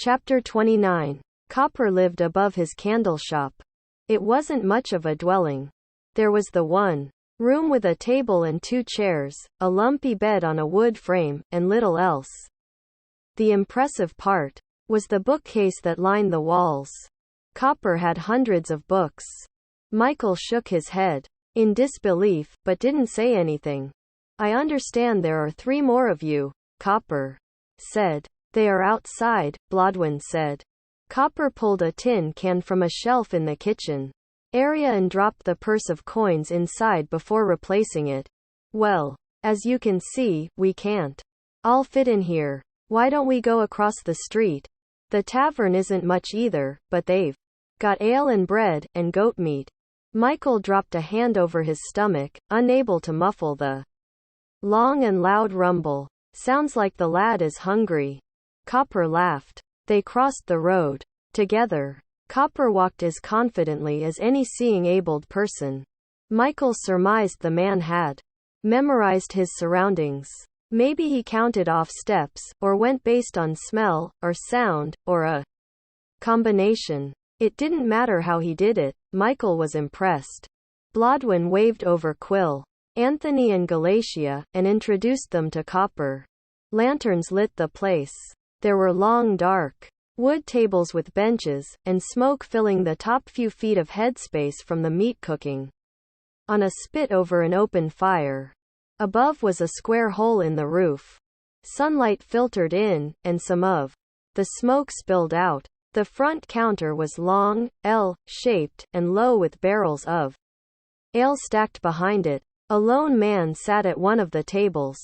Chapter 29. Copper lived above his candle shop. It wasn't much of a dwelling. There was the one room with a table and 2 chairs, a lumpy bed on a wood frame, and little else. The impressive part was the bookcase that lined the walls. Copper had hundreds of books. Michael shook his head in disbelief, but didn't say anything. I understand there are 3 more of you, Copper said. They are outside, Blodwin said. Copper pulled a tin can from a shelf in the kitchen area and dropped the purse of coins inside before replacing it. Well, as you can see, we can't all fit in here. Why don't we go across the street? The tavern isn't much either, but they've got ale and bread, and goat meat. Michael dropped a hand over his stomach, unable to muffle the long and loud rumble. Sounds like the lad is hungry. Copper laughed. They crossed the road together. Copper walked as confidently as any seeing-abled person. Michael surmised the man had memorized his surroundings. Maybe he counted off steps, or went based on smell, or sound, or a combination. It didn't matter how he did it, Michael was impressed. Blodwin waved over Quill, Anthony and Galatia, and introduced them to Copper. Lanterns lit the place. There were long dark wood tables with benches, and smoke filling the top few feet of headspace from the meat cooking on a spit over an open fire. Above was a square hole in the roof. Sunlight filtered in, and some of the smoke spilled out. The front counter was long, L-shaped, and low with barrels of ale stacked behind it. A lone man sat at one of the tables.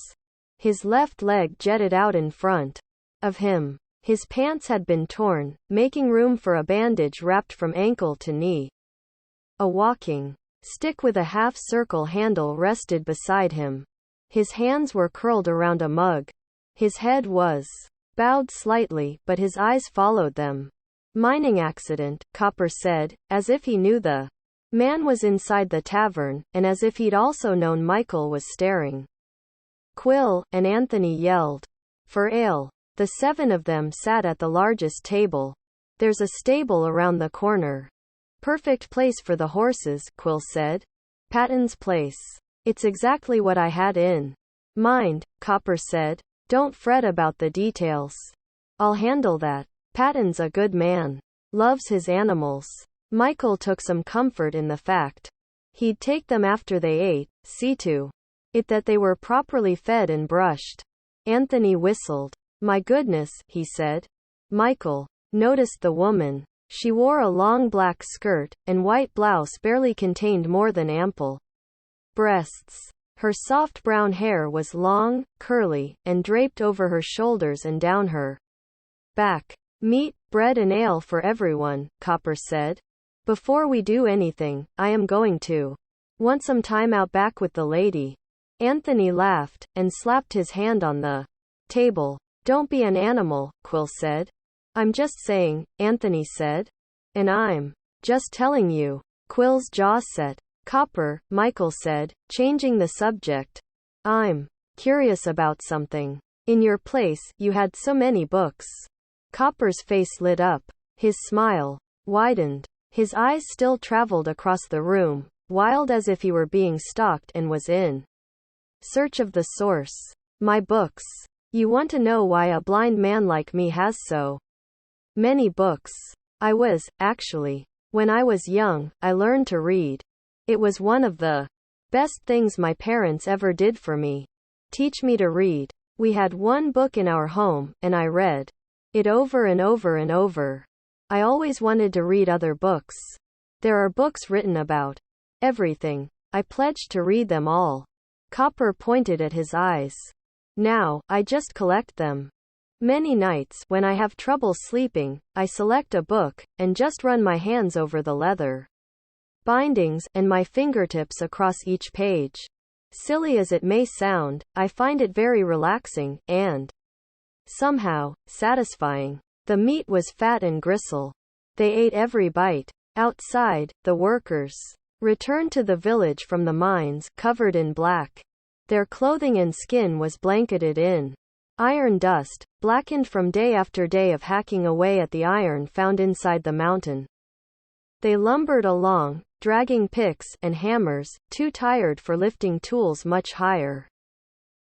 His left leg jetted out in front of him. His pants had been torn, making room for a bandage wrapped from ankle to knee. A walking stick with a half-circle handle rested beside him. His hands were curled around a mug. His head was bowed slightly, but his eyes followed them. Mining accident, Copper said, as if he knew the man was inside the tavern, and as if he'd also known Michael was staring. Quill and Anthony yelled for ale. The 7 of them sat at the largest table. There's a stable around the corner. Perfect place for the horses, Quill said. Patton's place. It's exactly what I had in mind, Copper said. Don't fret about the details. I'll handle that. Patton's a good man. Loves his animals. Michael took some comfort in the fact he'd take them after they ate, see to it that they were properly fed and brushed. Anthony whistled. My goodness, he said. Michael noticed the woman. She wore a long black skirt, and white blouse barely contained more than ample breasts. Her soft brown hair was long, curly, and draped over her shoulders and down her back. Meat, bread and ale for everyone, Copper said. Before we do anything, I am going to want some time out back with the lady. Anthony laughed, and slapped his hand on the table. Don't be an animal, Quill said. I'm just saying, Anthony said. And I'm just telling you. Quill's jaw set. Copper, Michael said, changing the subject. I'm curious about something. In your place, you had so many books. Copper's face lit up. His smile widened. His eyes still traveled across the room, wild as if he were being stalked and was in search of the source. My books. You want to know why a blind man like me has so many books? I was, actually. When I was young, I learned to read. It was one of the best things my parents ever did for me. Teach me to read. We had one book in our home, and I read it over and over and over. I always wanted to read other books. There are books written about everything. I pledged to read them all. Copper pointed at his eyes. Now, I just collect them. Many nights, when I have trouble sleeping, I select a book, and just run my hands over the leather bindings, and my fingertips across each page. Silly as it may sound, I find it very relaxing, and somehow satisfying. The meat was fat and gristle. They ate every bite. Outside, the workers returned to the village from the mines, covered in black. Their clothing and skin was blanketed in Iron dust, blackened from day after day of hacking away at the iron found inside the mountain. They lumbered along, dragging picks and hammers, too tired for lifting tools much higher.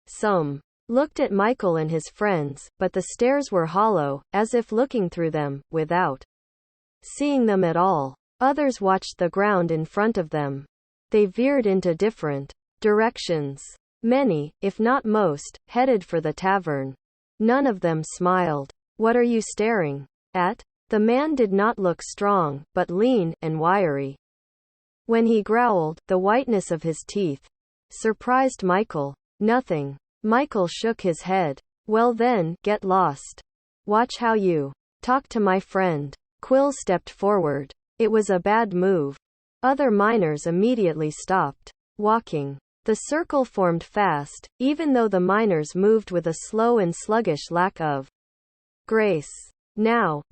Some looked at Michael and his friends, but the stairs were hollow, as if looking through them, without seeing them at all. Others watched the ground in front of them. They veered into different directions. Many, if not most, headed for the tavern. None of them smiled. What are you staring at? The man did not look strong, but lean and wiry. When he growled, the whiteness of his teeth surprised Michael. Nothing. Michael shook his head. Well then, get lost. Watch how you talk to my friend. Quill stepped forward. It was a bad move. Other miners immediately stopped walking. The circle formed fast, even though the miners moved with a slow and sluggish lack of grace. Now,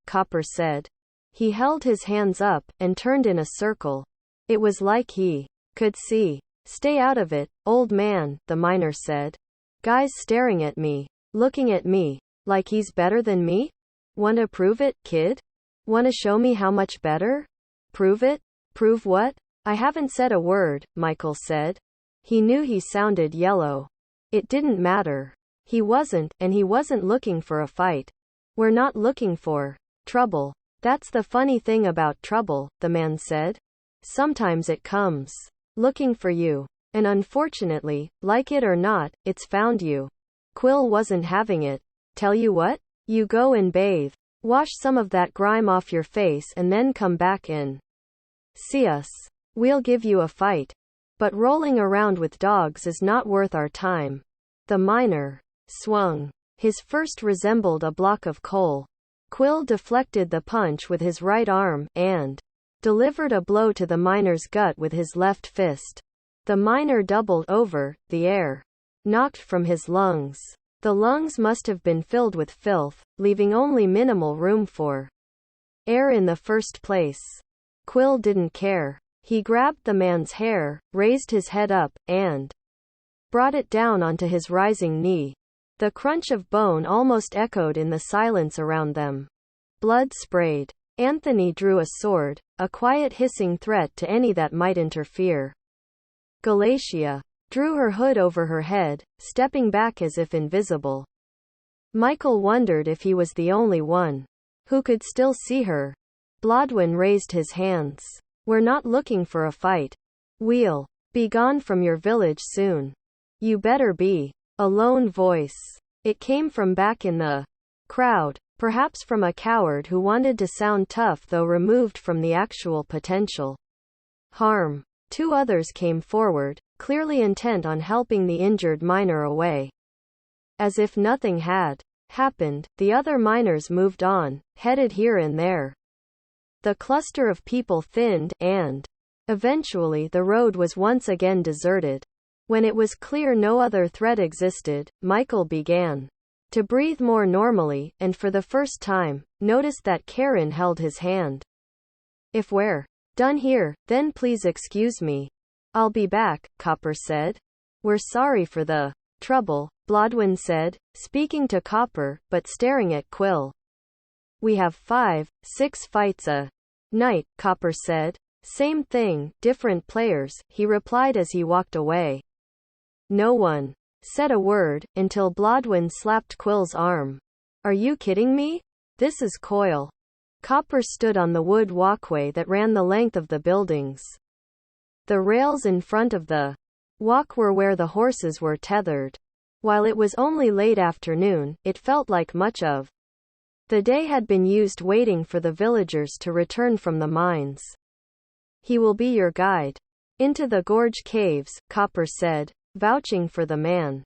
Copper said. He held his hands up, and turned in a circle. It was like he could see. Stay out of it, old man, the miner said. Guy's staring at me. Looking at me. Like he's better than me? Wanna prove it, kid? Wanna show me how much better? Prove it? Prove what? I haven't said a word, Michael said. He knew he sounded yellow. It didn't matter. He wasn't looking for a fight. We're not looking for trouble. That's the funny thing about trouble, the man said. Sometimes it comes looking for you. And unfortunately, like it or not, it's found you. Quill wasn't having it. Tell you what? You go and bathe. Wash some of that grime off your face and then come back in. See us. We'll give you a fight. But rolling around with dogs is not worth our time. The miner swung. His first resembled a block of coal. Quill deflected the punch with his right arm, and delivered a blow to the miner's gut with his left fist. The miner doubled over, the air knocked from his lungs. The lungs must have been filled with filth, leaving only minimal room for air in the first place. Quill didn't care. He grabbed the man's hair, raised his head up, and brought it down onto his rising knee. The crunch of bone almost echoed in the silence around them. Blood sprayed. Anthony drew a sword, a quiet hissing threat to any that might interfere. Galatia drew her hood over her head, stepping back as if invisible. Michael wondered if he was the only one who could still see her. Blodwin raised his hands. We're not looking for a fight. We'll be gone from your village soon. You better be. A lone voice. It came from back in the crowd, perhaps from a coward who wanted to sound tough though removed from the actual potential harm. Two others came forward, clearly intent on helping the injured miner away. As if nothing had happened, the other miners moved on, headed here and there. The cluster of people thinned, and eventually the road was once again deserted. When it was clear no other threat existed, Michael began to breathe more normally, and for the first time, noticed that Karen held his hand. If we're done here, then please excuse me. I'll be back, Copper said. We're sorry for the trouble, Blodwin said, speaking to Copper, but staring at Quill. We have 5, 6 fights a night, Copper said. Same thing, different players, he replied as he walked away. No one said a word, until Blodwin slapped Quill's arm. Are you kidding me? This is Coil. Copper stood on the wood walkway that ran the length of the buildings. The rails in front of the walk were where the horses were tethered. While it was only late afternoon, it felt like much of the day had been used waiting for the villagers to return from the mines. He will be your guide into the gorge caves, Copper said, vouching for the man.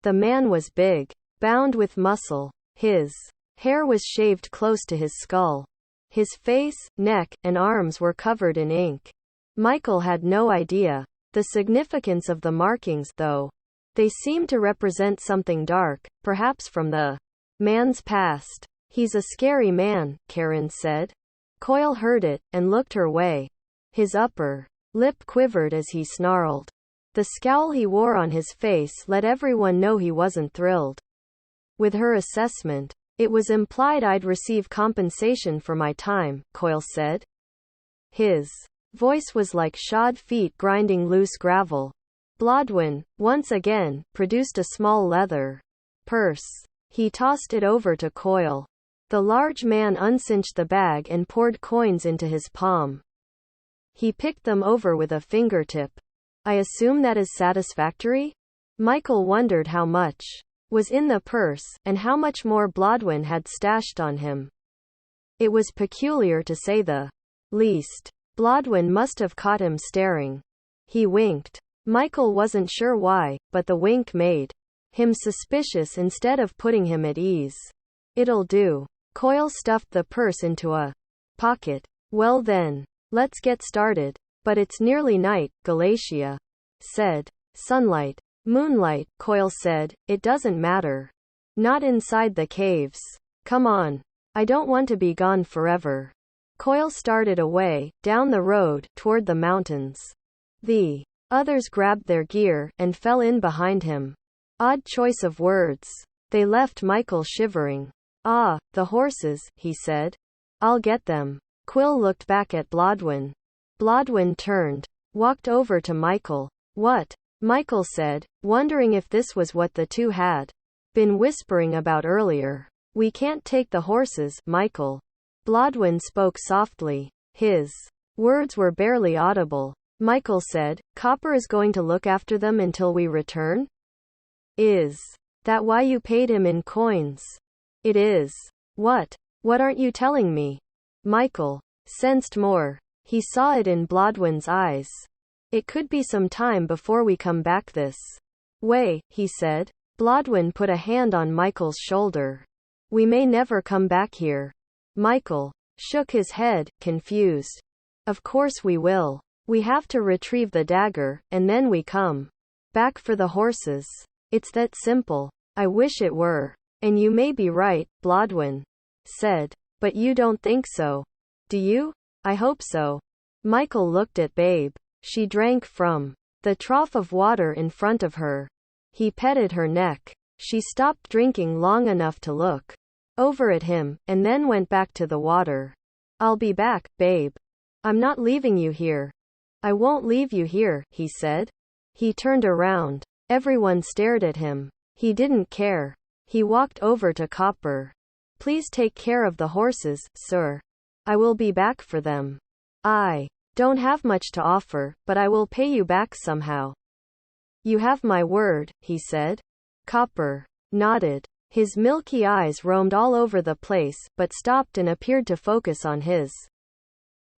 The man was big, bound with muscle. His hair was shaved close to his skull. His face, neck, and arms were covered in ink. Michael had no idea the significance of the markings, though. They seemed to represent something dark, perhaps from the man's past. He's a scary man, Karen said. Coil heard it, and looked her way. His upper lip quivered as he snarled. The scowl he wore on his face let everyone know he wasn't thrilled. With her assessment, it was implied I'd receive compensation for my time, Coyle said. His voice was like shod feet grinding loose gravel. Blodwin, once again, produced a small leather purse. He tossed it over to Coyle. The large man uncinched the bag and poured coins into his palm. He picked them over with a fingertip. I assume that is satisfactory? Michael wondered how much was in the purse, and how much more Blodwin had stashed on him. It was peculiar to say the least. Blodwin must have caught him staring. He winked. Michael wasn't sure why, but the wink made him suspicious instead of putting him at ease. It'll do. Coyle stuffed the purse into a pocket. Well then, let's get started. But it's nearly night, Galatia said. Sunlight. Moonlight, Coyle said, it doesn't matter. Not inside the caves. Come on. I don't want to be gone forever. Coyle started away, down the road, toward the mountains. The others grabbed their gear, and fell in behind him. Odd choice of words. They left Michael shivering. Ah, the horses, he said. I'll get them. Quill looked back at Blodwin. Blodwin turned. Walked over to Michael. What? Michael said, wondering if this was what the two had been whispering about earlier. We can't take the horses, Michael. Blodwin spoke softly. His words were barely audible. Michael said, Copper is going to look after them until we return? Is that why you paid him in coins? It is. What? What aren't you telling me? Michael sensed more. He saw it in Blodwin's eyes. It could be some time before we come back this way, he said. Blodwin put a hand on Michael's shoulder. We may never come back here. Michael shook his head, confused. Of course we will. We have to retrieve the dagger, and then we come back for the horses. It's that simple. I wish it were. And you may be right, Blodwin said. But you don't think so. Do you? I hope so. Michael looked at Babe. She drank from the trough of water in front of her. He petted her neck. She stopped drinking long enough to look over at him, and then went back to the water. I'll be back, Babe. I'm not leaving you here. I won't leave you here, he said. He turned around. Everyone stared at him. He didn't care. He walked over to Copper. Please take care of the horses, sir. I will be back for them. I don't have much to offer, but I will pay you back somehow. You have my word, he said. Copper nodded. His milky eyes roamed all over the place, but stopped and appeared to focus on his.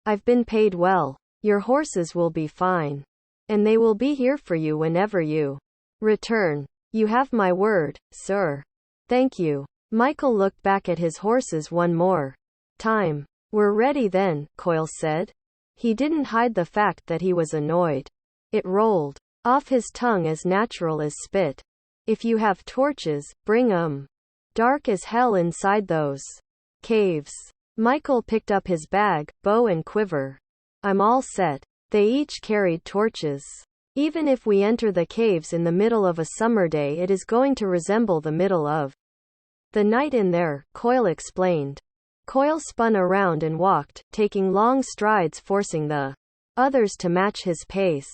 I've been paid well. Your horses will be fine. And they will be here for you whenever you return. You have my word, sir. Thank you. Michael looked back at his horses one more time. We're ready then, Coyle said. He didn't hide the fact that he was annoyed. It rolled off his tongue as natural as spit. If you have torches, bring 'em. Dark as hell inside those caves. Michael picked up his bag, bow and quiver. I'm all set. They each carried torches. Even if we enter the caves in the middle of a summer day, it is going to resemble the middle of the night in there, Coyle explained. Coyle spun around and walked, taking long strides, forcing the others to match his pace.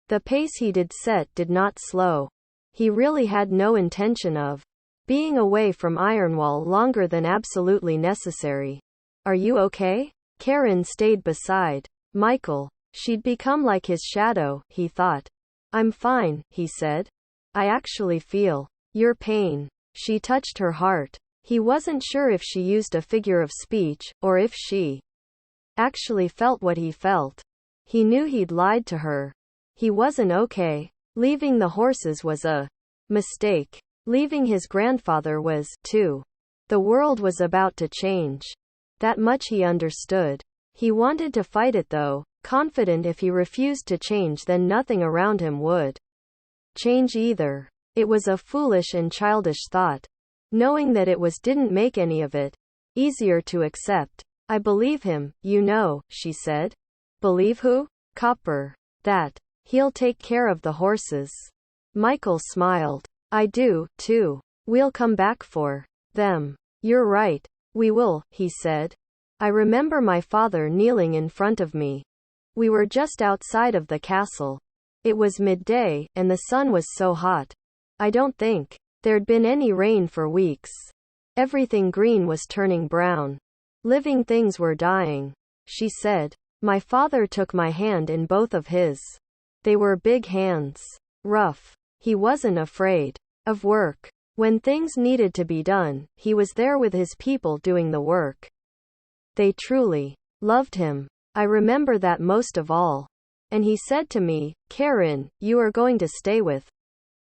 The pace he did set did not slow. He really had no intention of being away from Ironwall longer than absolutely necessary. Are you okay? Karen stayed beside Michael. She'd become like his shadow, he thought. I'm fine, he said. I actually feel your pain. She touched her heart. He wasn't sure if she used a figure of speech, or if she actually felt what he felt. He knew he'd lied to her. He wasn't okay. Leaving the horses was a mistake. Leaving his grandfather was, too. The world was about to change. That much he understood. He wanted to fight it though, confident if he refused to change then nothing around him would change either. It was a foolish and childish thought. Knowing that it was didn't make any of it easier to accept. I believe him, you know, she said. Believe who? Copper. That he'll take care of the horses. Michael smiled. I do, too. We'll come back for them. You're right. We will, he said. I remember my father kneeling in front of me. We were just outside of the castle. It was midday, and the sun was so hot. I don't think there'd been any rain for weeks. Everything green was turning brown. Living things were dying, she said. My father took my hand in both of his. They were big hands. Rough. He wasn't afraid of work. When things needed to be done, he was there with his people doing the work. They truly loved him. I remember that most of all. And he said to me, Karen, you are going to stay with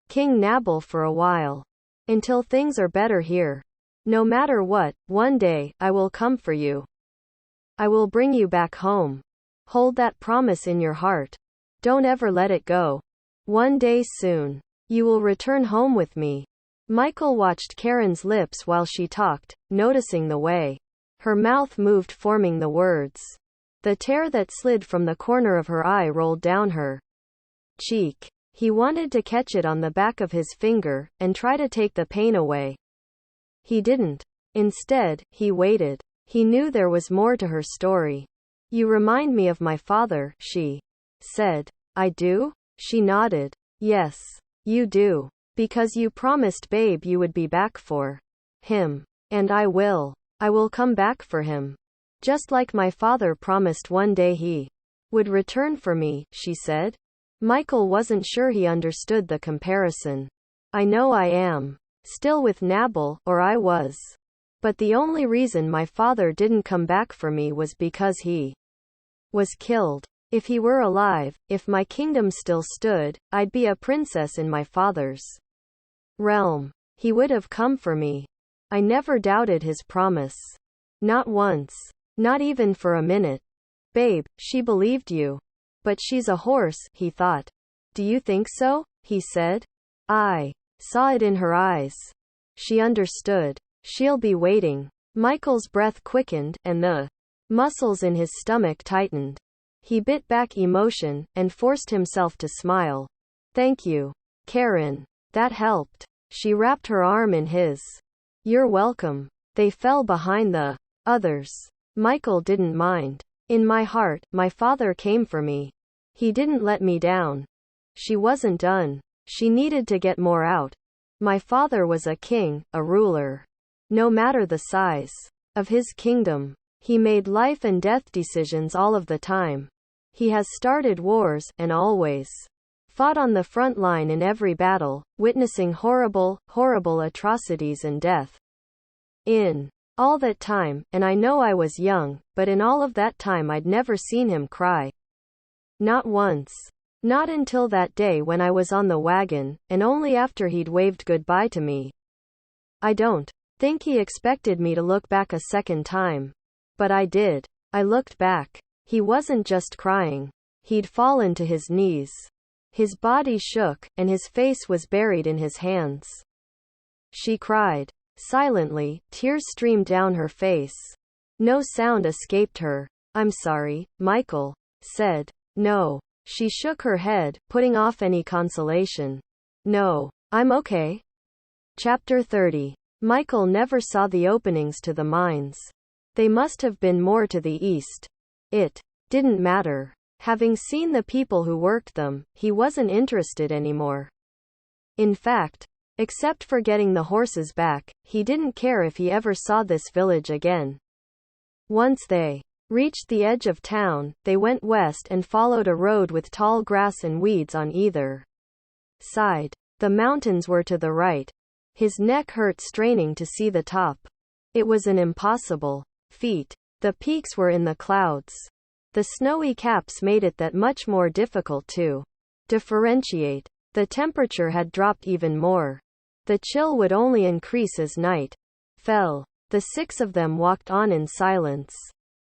King Nabal for a while. Until things are better here. No matter what, one day, I will come for you. I will bring you back home. Hold that promise in your heart. Don't ever let it go. One day soon, you will return home with me. Michael watched Karen's lips while she talked, noticing the way her mouth moved, forming the words. The tear that slid from the corner of her eye rolled down her cheek. He wanted to catch it on the back of his finger, and try to take the pain away. He didn't. Instead, he waited. He knew there was more to her story. You remind me of my father, she said. I do? She nodded. Yes, you do. Because you promised Babe you would be back for him. And I will. I will come back for him. Just like my father promised one day he would return for me, she said. Michael wasn't sure he understood the comparison. I know I am still with Nabal, or I was. But the only reason my father didn't come back for me was because he was killed. If he were alive, if my kingdom still stood, I'd be a princess in my father's realm. He would have come for me. I never doubted his promise. Not once. Not even for a minute. Babe, she believed you. But she's a horse, he thought. Do you think so? He said. I saw it in her eyes. She understood. She'll be waiting. Michael's breath quickened, and the muscles in his stomach tightened. He bit back emotion, and forced himself to smile. Thank you, Karen. That helped. She wrapped her arm in his. You're welcome. They fell behind the others. Michael didn't mind. In my heart, my father came for me. He didn't let me down. She wasn't done. She needed to get more out. My father was a king, a ruler. No matter the size of his kingdom, he made life and death decisions all of the time. He has started wars, and always fought on the front line in every battle, witnessing horrible, horrible atrocities and death. In all that time, and I know I was young, but in all of that time I'd never seen him cry. Not once. Not until that day when I was on the wagon, and only after he'd waved goodbye to me. I don't think he expected me to look back a second time. But I did. I looked back. He wasn't just crying. He'd fallen to his knees. His body shook, and his face was buried in his hands. She cried. Silently, tears streamed down her face. No sound escaped her. I'm sorry, Michael said. No. She shook her head, putting off any consolation. No. I'm okay. Chapter 30. Michael never saw the openings to the mines. They must have been more to the east. It didn't matter. Having seen the people who worked them, he wasn't interested anymore. In fact, except for getting the horses back, he didn't care if he ever saw this village again. Once they reached the edge of town, they went west and followed a road with tall grass and weeds on either side. The mountains were to the right. His neck hurt straining to see the top. It was an impossible feat. The peaks were in the clouds. The snowy caps made it that much more difficult to differentiate. The temperature had dropped even more. The chill would only increase as night fell. The six of them walked on in silence.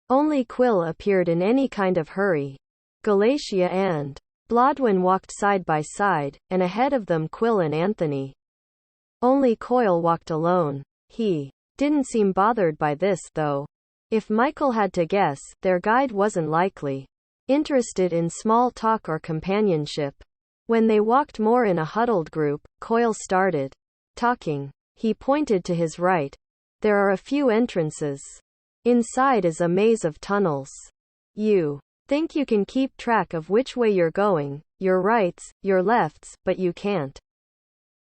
Only Quill appeared in any kind of hurry. Galatia and Blodwyn walked side by side, and ahead of them Quill and Anthony. Only Coyle walked alone. He didn't seem bothered by this, though. If Michael had to guess, their guide wasn't likely interested in small talk or companionship. When they walked more in a huddled group, Coyle started talking. He pointed to his right. There are a few entrances. Inside is a maze of tunnels. You think you can keep track of which way you're going, your rights, your lefts, but you can't.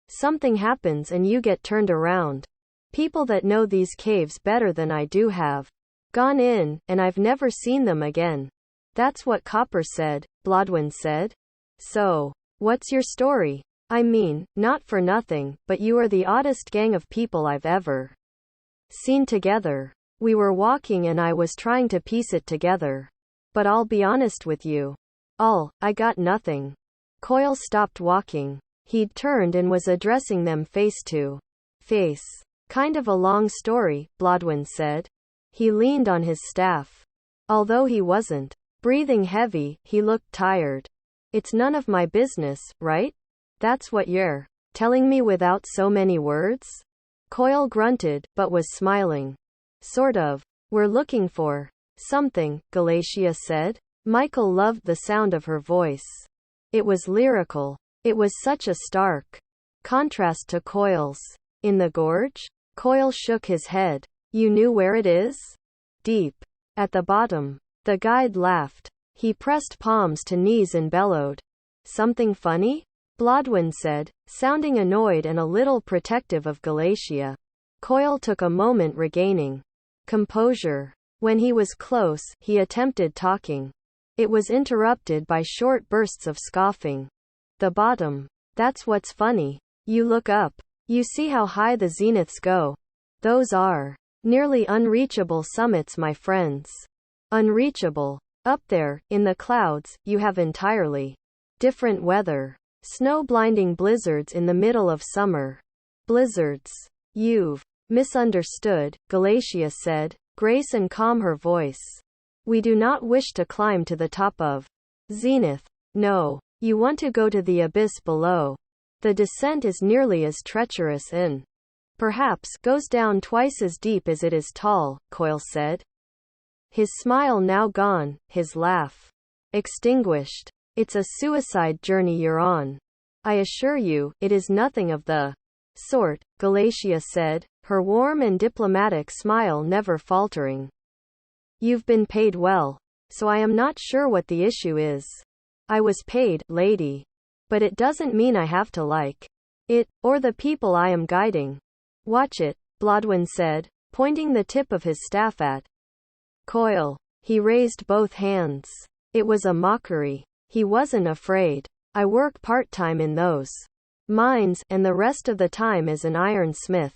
Something happens and you get turned around. People that know these caves better than I do have gone in, and I've never seen them again. That's what Copper said, Blodwyn said. So, what's your story? I mean, not for nothing, but you are the oddest gang of people I've ever seen together. We were walking and I was trying to piece it together. But I'll be honest with you. I got nothing. Coyle stopped walking. He'd turned and was addressing them face to face. Kind of a long story, Blodwyn said. He leaned on his staff. Although he wasn't breathing heavy, he looked tired. It's none of my business, right? That's what you're telling me without so many words? Coyle grunted, but was smiling. Sort of. We're looking for something, Galatia said. Michael loved the sound of her voice. It was lyrical. It was such a stark contrast to Coyle's. In the gorge? Coyle shook his head. You knew where it is? Deep. At the bottom. The guide laughed. He pressed palms to knees and bellowed. Something funny? Blodwyn said, sounding annoyed and a little protective of Galatia. Coyle took a moment regaining composure. When he was close, he attempted talking. It was interrupted by short bursts of scoffing. The bottom. That's what's funny. You look up. You see how high the zeniths go. Those are nearly unreachable summits, my friends. Unreachable. Up there, in the clouds, you have entirely different weather. Snow-blinding blizzards in the middle of summer. Blizzards. You've misunderstood, Galatia said, grace and calm her voice. We do not wish to climb to the top of Zenith. No. You want to go to the abyss below. The descent is nearly as treacherous and perhaps goes down twice as deep as it is tall, Coyle said. His smile now gone, his laugh extinguished. It's a suicide journey you're on. I assure you, it is nothing of the sort, Galatia said, her warm and diplomatic smile never faltering. You've been paid well. So I am not sure what the issue is. I was paid, lady. But it doesn't mean I have to like it, or the people I am guiding. Watch it, Blodwyn said, pointing the tip of his staff at Coyle. He raised both hands. It was a mockery. He wasn't afraid. I work part-time in those mines, and the rest of the time as an ironsmith.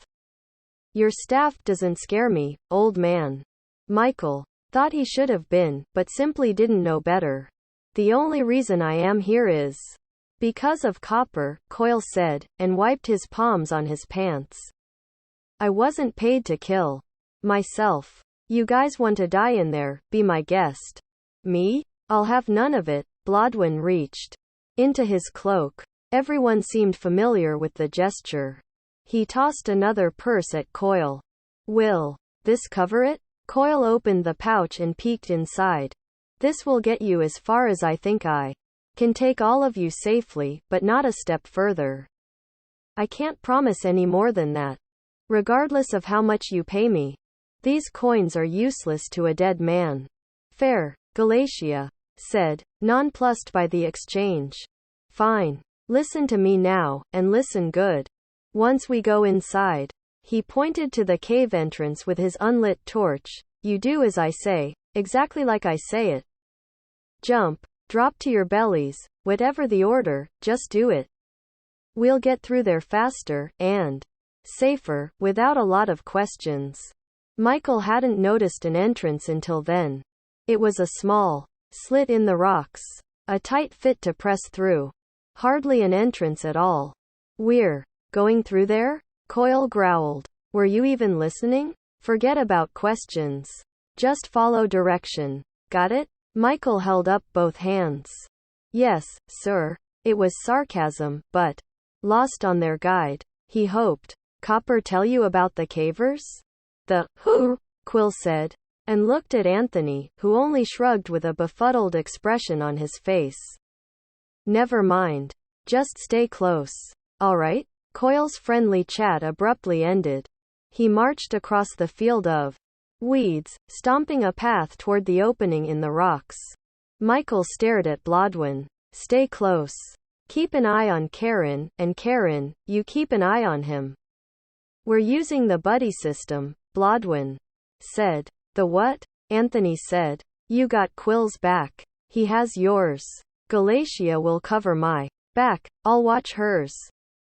Your staff doesn't scare me, old man. Michael thought he should have been, but simply didn't know better. The only reason I am here is because of Copper, Coyle said, and wiped his palms on his pants. I wasn't paid to kill myself. You guys want to die in there, be my guest. Me? I'll have none of it. Blodwyn reached into his cloak. Everyone seemed familiar with the gesture. He tossed another purse at Coyle. Will this cover it? Coyle opened the pouch and peeked inside. This will get you as far as I think I can take all of you safely, but not a step further. I can't promise any more than that. Regardless of how much you pay me. These coins are useless to a dead man. Fair, Galatia said, nonplussed by the exchange. Fine. Listen to me now, and listen good. Once we go inside, he pointed to the cave entrance with his unlit torch. You do as I say, exactly like I say it. Jump, drop to your bellies, whatever the order, just do it. We'll get through there faster, and safer, without a lot of questions. Michael hadn't noticed an entrance until then. It was a small slit in the rocks. A tight fit to press through. Hardly an entrance at all. We're going through there? Coyle growled. Were you even listening? Forget about questions. Just follow direction. Got it? Michael held up both hands. Yes, sir. It was sarcasm, but lost on their guide. He hoped. Copper tell you about the cavers? Who? Quill said. And looked at Anthony, who only shrugged with a befuddled expression on his face. Never mind. Just stay close. All right? Coyle's friendly chat abruptly ended. He marched across the field of weeds, stomping a path toward the opening in the rocks. Michael stared at Blodwin. Stay close. Keep an eye on Karen, and Karen, you keep an eye on him. We're using the buddy system, Blodwin said. The what? Anthony said. You got Quill's back. He has yours. Galatia will cover my back, I'll watch hers.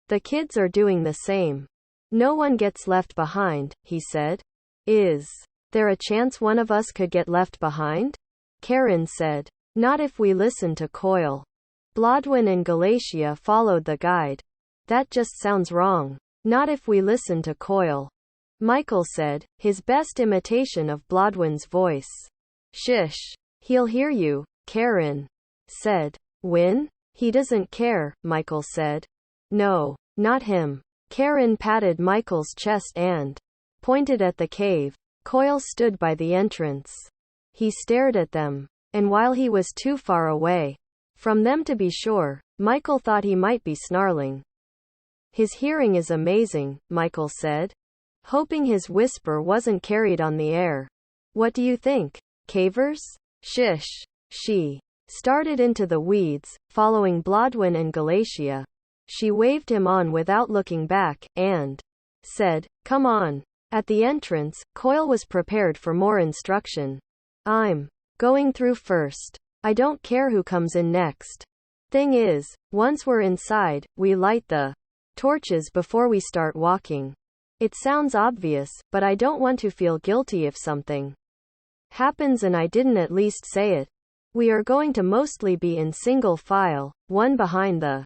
The kids are doing the same. No one gets left behind, he said. Is there a chance one of us could get left behind? Karen said. Not if we listen to Coyle. Blodwin and Galatia followed the guide. That just sounds wrong. Not if we listen to Coyle. Michael said, his best imitation of Blodwin's voice. Shish. He'll hear you, Karen said. Win? He doesn't care, Michael said. No, not him. Karen patted Michael's chest and pointed at the cave. Coyle stood by the entrance. He stared at them. And while he was too far away from them to be sure, Michael thought he might be snarling. His hearing is amazing, Michael said, hoping his whisper wasn't carried on the air. What do you think, cavers? Shish. She started into the weeds, following Blodwin and Galatia. She waved him on without looking back, and said, come on. At the entrance, Coyle was prepared for more instruction. I'm going through first. I don't care who comes in next. Thing is, once we're inside, we light the torches before we start walking. It sounds obvious, but I don't want to feel guilty if something happens and I didn't at least say it. We are going to mostly be in single file, one behind the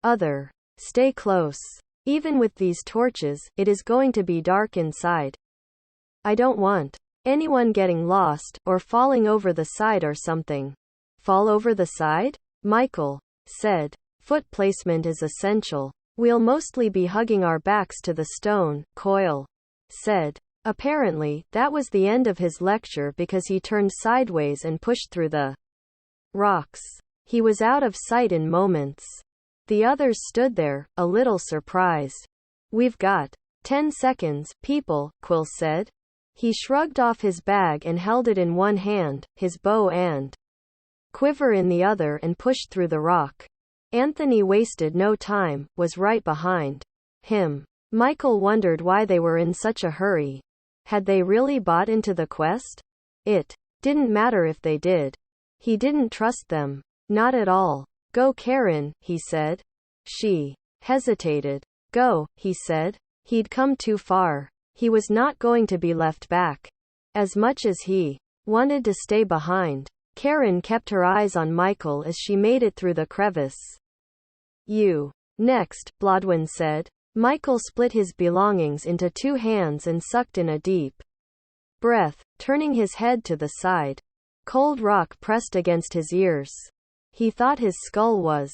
other. Stay close. Even with these torches, it is going to be dark inside. I don't want anyone getting lost, or falling over the side or something. Fall over the side? Michael said. Foot placement is essential. We'll mostly be hugging our backs to the stone, Coyle said. Apparently, that was the end of his lecture because he turned sideways and pushed through the rocks. He was out of sight in moments. The others stood there, a little surprised. We've got 10 seconds, people, Quill said. He shrugged off his bag and held it in one hand, his bow and quiver in the other, and pushed through the rock. Anthony wasted no time, was right behind him. Michael wondered why they were in such a hurry. Had they really bought into the quest? It didn't matter if they did. He didn't trust them. Not at all. Go Karen, he said. She hesitated. Go, he said. He'd come too far. He was not going to be left back. As much as he wanted to stay behind. Karen kept her eyes on Michael as she made it through the crevice. You next, Blodwin said. Michael split his belongings into two hands and sucked in a deep breath, turning his head to the side. Cold rock pressed against his ears. He thought his skull was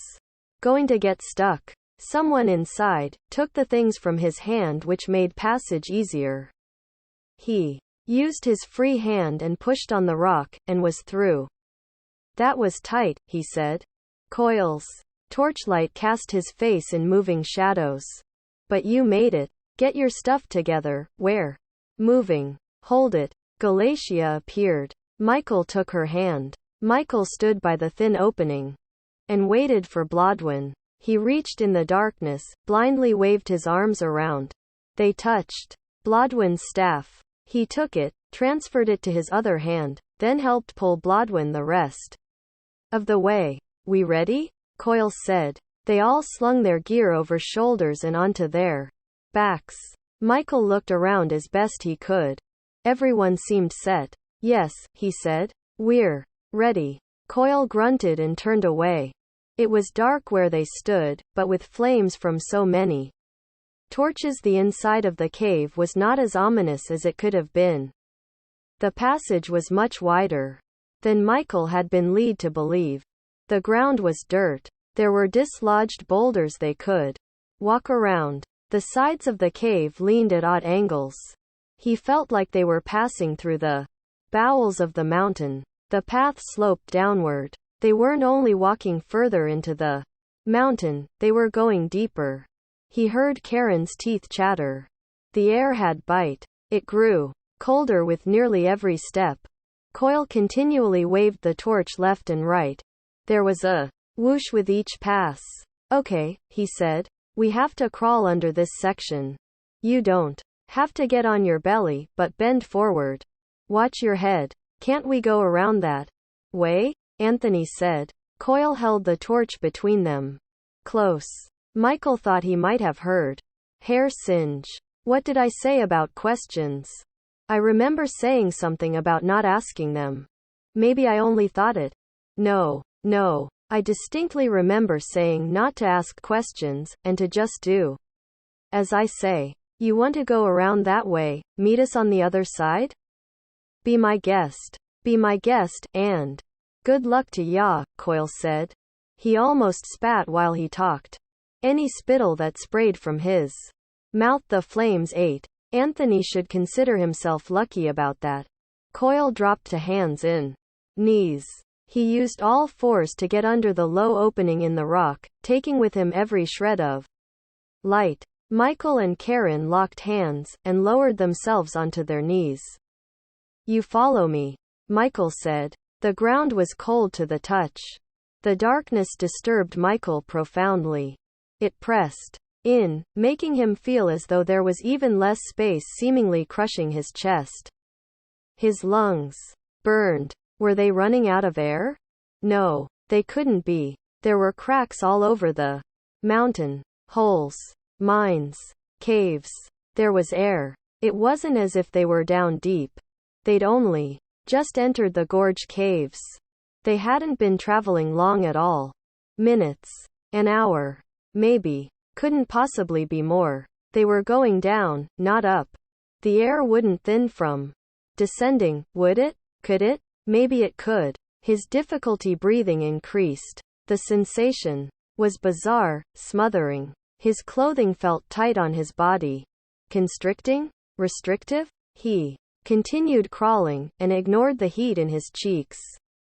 going to get stuck. Someone inside took the things from his hand, which made passage easier. He used his free hand and pushed on the rock, and was through. That was tight, he said. Coyle's torchlight cast his face in moving shadows. But you made it. Get your stuff together. Where? Moving. Hold it. Galatia appeared. Michael took her hand. Michael stood by the thin opening and waited for Blodwin. He reached in the darkness, blindly waved his arms around. They touched Blodwin's staff. He took it, transferred it to his other hand, then helped pull Blodwin the rest of the way. We ready? Coyle said. They all slung their gear over shoulders and onto their backs. Michael looked around as best he could. Everyone seemed set. Yes, he said. We're ready. Coyle grunted and turned away. It was dark where they stood, but with flames from so many torches, the inside of the cave was not as ominous as it could have been. The passage was much wider than Michael had been led to believe. The ground was dirt. There were dislodged boulders they could walk around. The sides of the cave leaned at odd angles. He felt like they were passing through the bowels of the mountain. The path sloped downward. They weren't only walking further into the mountain, they were going deeper. He heard Karen's teeth chatter. The air had bite. It grew colder with nearly every step. Coyle continually waved the torch left and right. There was a whoosh with each pass. Okay, he said. We have to crawl under this section. You don't have to get on your belly, but bend forward. Watch your head. Can't we go around that way? Anthony said. Coyle held the torch between them. Close. Michael thought he might have heard. Hair singe. What did I say about questions? I remember saying something about not asking them. Maybe I only thought it. No. I distinctly remember saying not to ask questions, and to just do as I say. You want to go around that way, meet us on the other side? Be my guest. Be my guest, and good luck to ya, Coyle said. He almost spat while he talked. Any spittle that sprayed from his mouth the flames ate. Anthony should consider himself lucky about that. Coyle dropped to hands and knees. He used all fours to get under the low opening in the rock, taking with him every shred of light. Michael and Karen locked hands, and lowered themselves onto their knees. You follow me, Michael said. The ground was cold to the touch. The darkness disturbed Michael profoundly. It pressed in, making him feel as though there was even less space, seemingly crushing his chest. His lungs burned. Were they running out of air? No, they couldn't be. There were cracks all over the mountain. Holes. Mines. Caves. There was air. It wasn't as if they were down deep. They'd only just entered the gorge caves. They hadn't been traveling long at all. Minutes. An hour. Maybe. Couldn't possibly be more. They were going down, not up. The air wouldn't thin from descending, would it? Could it? Maybe it could. His difficulty breathing increased. The sensation was bizarre, smothering. His clothing felt tight on his body. Constricting? Restrictive? He continued crawling, and ignored the heat in his cheeks.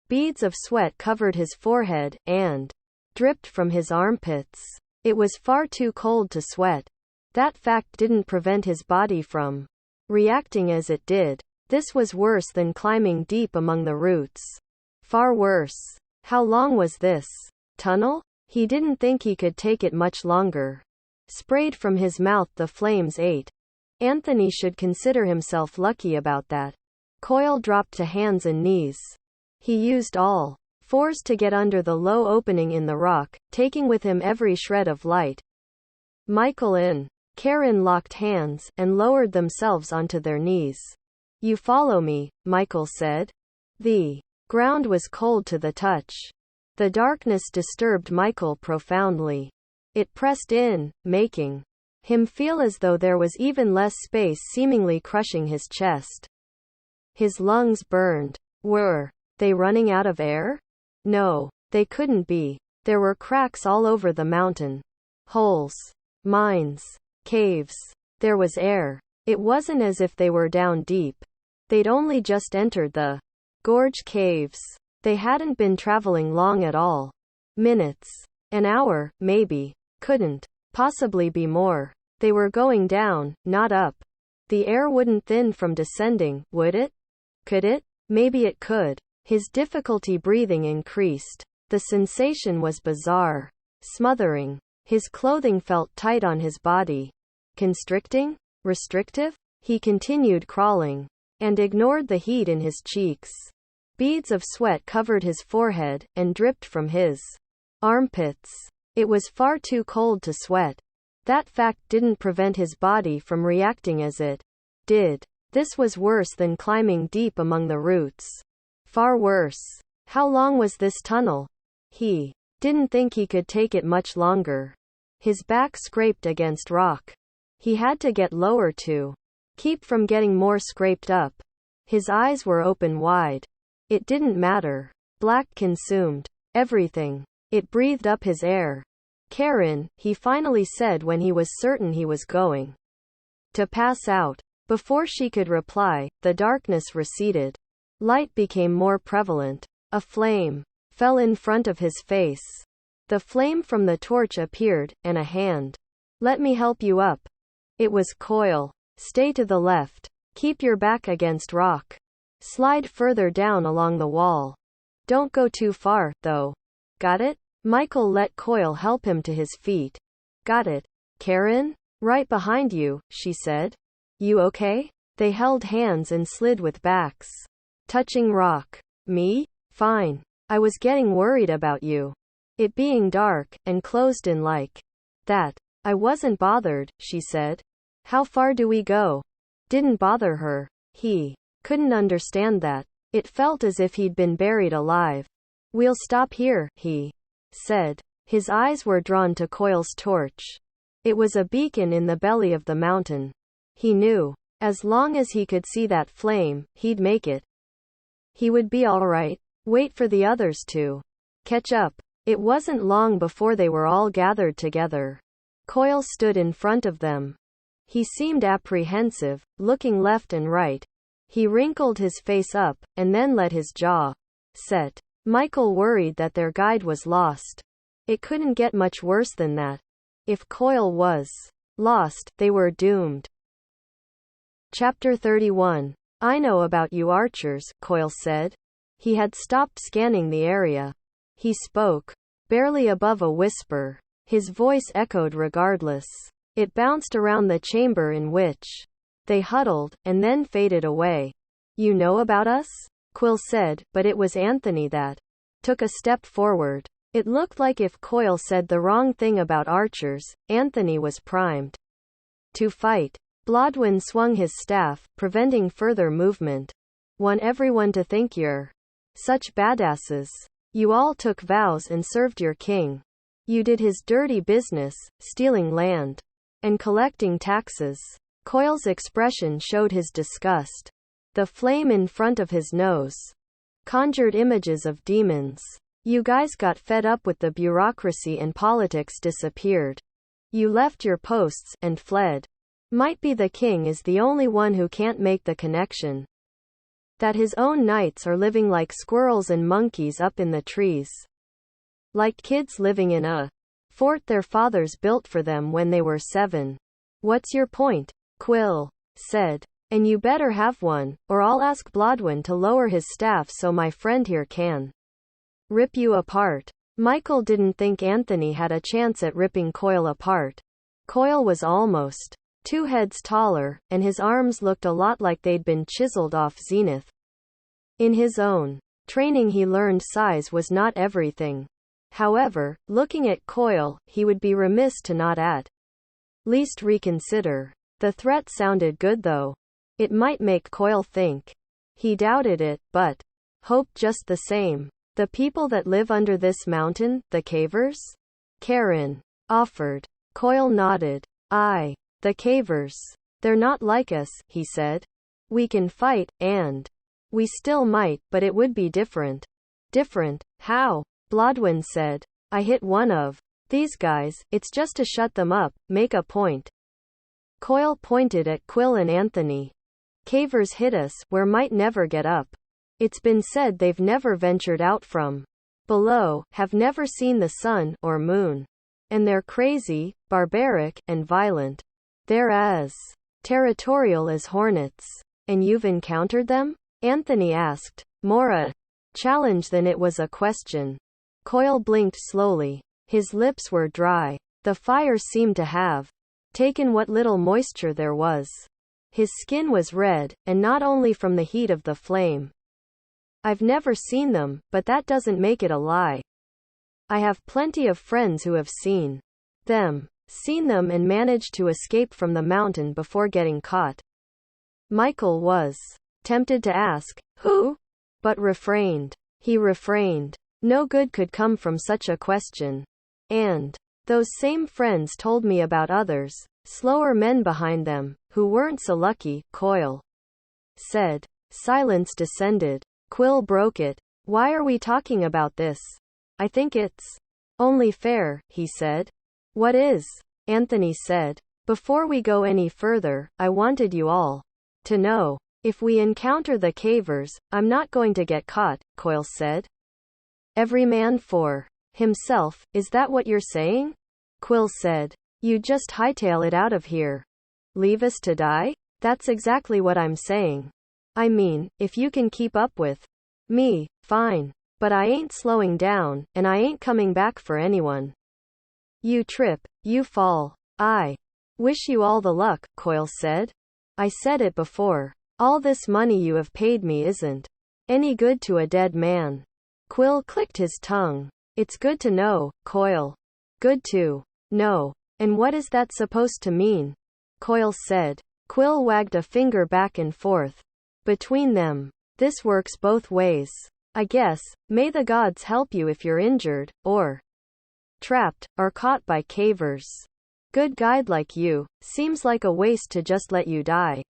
Beads of sweat covered his forehead, and dripped from his armpits. It was far too cold to sweat. That fact didn't prevent his body from reacting as it did. This was worse than climbing deep among the roots. Far worse. How long was this tunnel? He didn't think he could take it much longer. Sprayed from his mouth the flames ate. Anthony should consider himself lucky about that. Coyle dropped to hands and knees. He used all fours to get under the low opening in the rock, taking with him every shred of light. Michael and Karen locked hands, and lowered themselves onto their knees. You follow me, Michael said. The ground was cold to the touch. The darkness disturbed Michael profoundly. It pressed in, making him feel as though there was even less space, seemingly crushing his chest. His lungs burned. Were they running out of air? No, they couldn't be. There were cracks all over the mountain. Holes. Mines. Caves. There was air. It wasn't as if they were down deep. They'd only just entered the gorge caves. They hadn't been traveling long at all. Minutes. An hour, maybe. Couldn't possibly be more. They were going down, not up. The air wouldn't thin from descending, would it? Could it? Maybe it could. His difficulty breathing increased. The sensation was bizarre. Smothering. His clothing felt tight on his body. Constricting? Restrictive? He continued crawling, and ignored the heat in his cheeks. Beads of sweat covered his forehead, and dripped from his armpits. It was far too cold to sweat. That fact didn't prevent his body from reacting as it did. This was worse than climbing deep among the roots. Far worse. How long was this tunnel? He didn't think he could take it much longer. His back scraped against rock. He had to get lower to keep from getting more scraped up. His eyes were open wide. It didn't matter. Black consumed everything. It breathed up his air. Karen, he finally said when he was certain he was going to pass out. Before she could reply, the darkness receded. Light became more prevalent. A flame fell in front of his face. The flame from the torch appeared, and a hand Let me help you up. It was Coil. Stay to the left. Keep your back against rock. Slide further down along the wall. Don't go too far, though. Got it? Michael let Coil help him to his feet. Got it. Karen? Right behind you, she said. You okay? They held hands and slid with backs touching rock. Me? Fine. I was getting worried about you. It being dark, and closed in like that. I wasn't bothered, she said. How far do we go? Didn't bother her. He couldn't understand that. It felt as if he'd been buried alive. We'll stop here, he said. His eyes were drawn to Coil's torch. It was a beacon in the belly of the mountain. He knew, as long as he could see that flame, he'd make it. He would be all right. Wait for the others to catch up. It wasn't long before they were all gathered together. Coil stood in front of them. He seemed apprehensive, looking left and right. He wrinkled his face up, and then let his jaw set. Michael worried that their guide was lost. It couldn't get much worse than that. If Coil was lost, they were doomed. Chapter 31. I know about you archers, Coil said. He had stopped scanning the area. He spoke, barely above a whisper. His voice echoed regardless. It bounced around the chamber in which they huddled, and then faded away. You know about us? Quill said, but it was Anthony that took a step forward. It looked like if Coil said the wrong thing about archers, Anthony was primed to fight. Blodwyn swung his staff, preventing further movement. Want everyone to think you're such badasses. You all took vows and served your king. You did his dirty business, stealing land and collecting taxes. Coil's expression showed his disgust. The flame in front of his nose conjured images of demons. You guys got fed up with the bureaucracy and politics disappeared. You left your posts and fled. Might be the king is the only one who can't make the connection that his own knights are living like squirrels and monkeys up in the trees. Like kids living in a fort their fathers built for them when they were 7. What's your point? Quill said. And you better have one, or I'll ask Blodwyn to lower his staff so my friend here can rip you apart. Michael didn't think Anthony had a chance at ripping Coil apart. Coil was almost 2 heads taller, and his arms looked a lot like they'd been chiseled off Zenith. In his own training he learned size was not everything. However, looking at Coil, he would be remiss to not at least reconsider. The threat sounded good though. It might make Coil think. He doubted it, but hoped just the same. The people that live under this mountain, the cavers? Karen offered. Coil nodded. Aye. The cavers. They're not like us, he said. We can fight, and we still might, but it would be different. Different? How? Blodwyn said. I hit one of these guys, it's just to shut them up, make a point. Coil pointed at Quill and Anthony. Cavers hit us, where might never get up. It's been said they've never ventured out from below, have never seen the sun, or moon. And they're crazy, barbaric, and violent. They're as territorial as hornets. And you've encountered them? Anthony asked. More a challenge than it was a question. Coil blinked slowly. His lips were dry. The fire seemed to have taken what little moisture there was. His skin was red, and not only from the heat of the flame. I've never seen them, but that doesn't make it a lie. I have plenty of friends who have seen them and managed to escape from the mountain before getting caught. Michael was tempted to ask, who? But refrained. He refrained. No good could come from such a question. And those same friends told me about others, slower men behind them, who weren't so lucky, Coil said. Silence descended. Quill broke it. Why are we talking about this? I think it's only fair, he said. What is? Anthony said. Before we go any further, I wanted you all to know. If we encounter the cavers, I'm not going to get caught, Coil said. Every man for himself, is that what you're saying? Quill said. You just hightail it out of here. Leave us to die? That's exactly what I'm saying. I mean, if you can keep up with me, fine. But I ain't slowing down, and I ain't coming back for anyone. You trip, you fall. I wish you all the luck, Coyle said. I said it before. All this money you have paid me isn't any good to a dead man. Quill clicked his tongue. It's good to know, Coyle. Good to know. And what is that supposed to mean? Coyle said. Quill wagged a finger back and forth. Between them. This works both ways. I guess, may the gods help you if you're injured, or trapped, or caught by cavers. Good guide like you, seems like a waste to just let you die.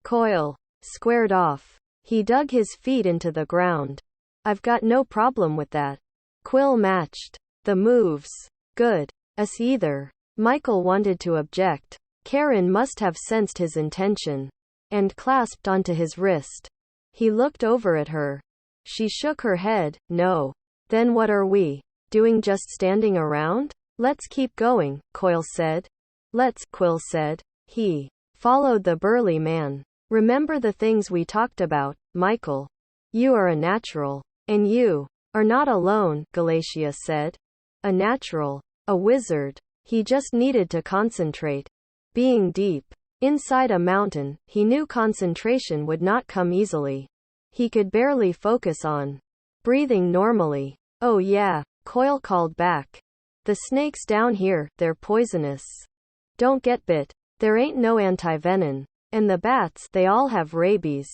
Coyle squared off. He dug his feet into the ground. I've got no problem with that. Quill matched the moves. Good. Us either. Michael wanted to object. Karen must have sensed his intention and clasped onto his wrist. He looked over at her. She shook her head. No. Then what are we doing, just standing around? Let's keep going, Coyle said. Let's, Quill said. He followed the burly man. Remember the things we talked about, Michael. You are a natural. And you are not alone, Galatia said. A natural. A wizard. He just needed to concentrate. Being deep inside a mountain, he knew concentration would not come easily. He could barely focus on breathing normally. Oh yeah, Coyle called back. The snakes down here, they're poisonous. Don't get bit. There ain't no antivenom. And the bats, they all have rabies.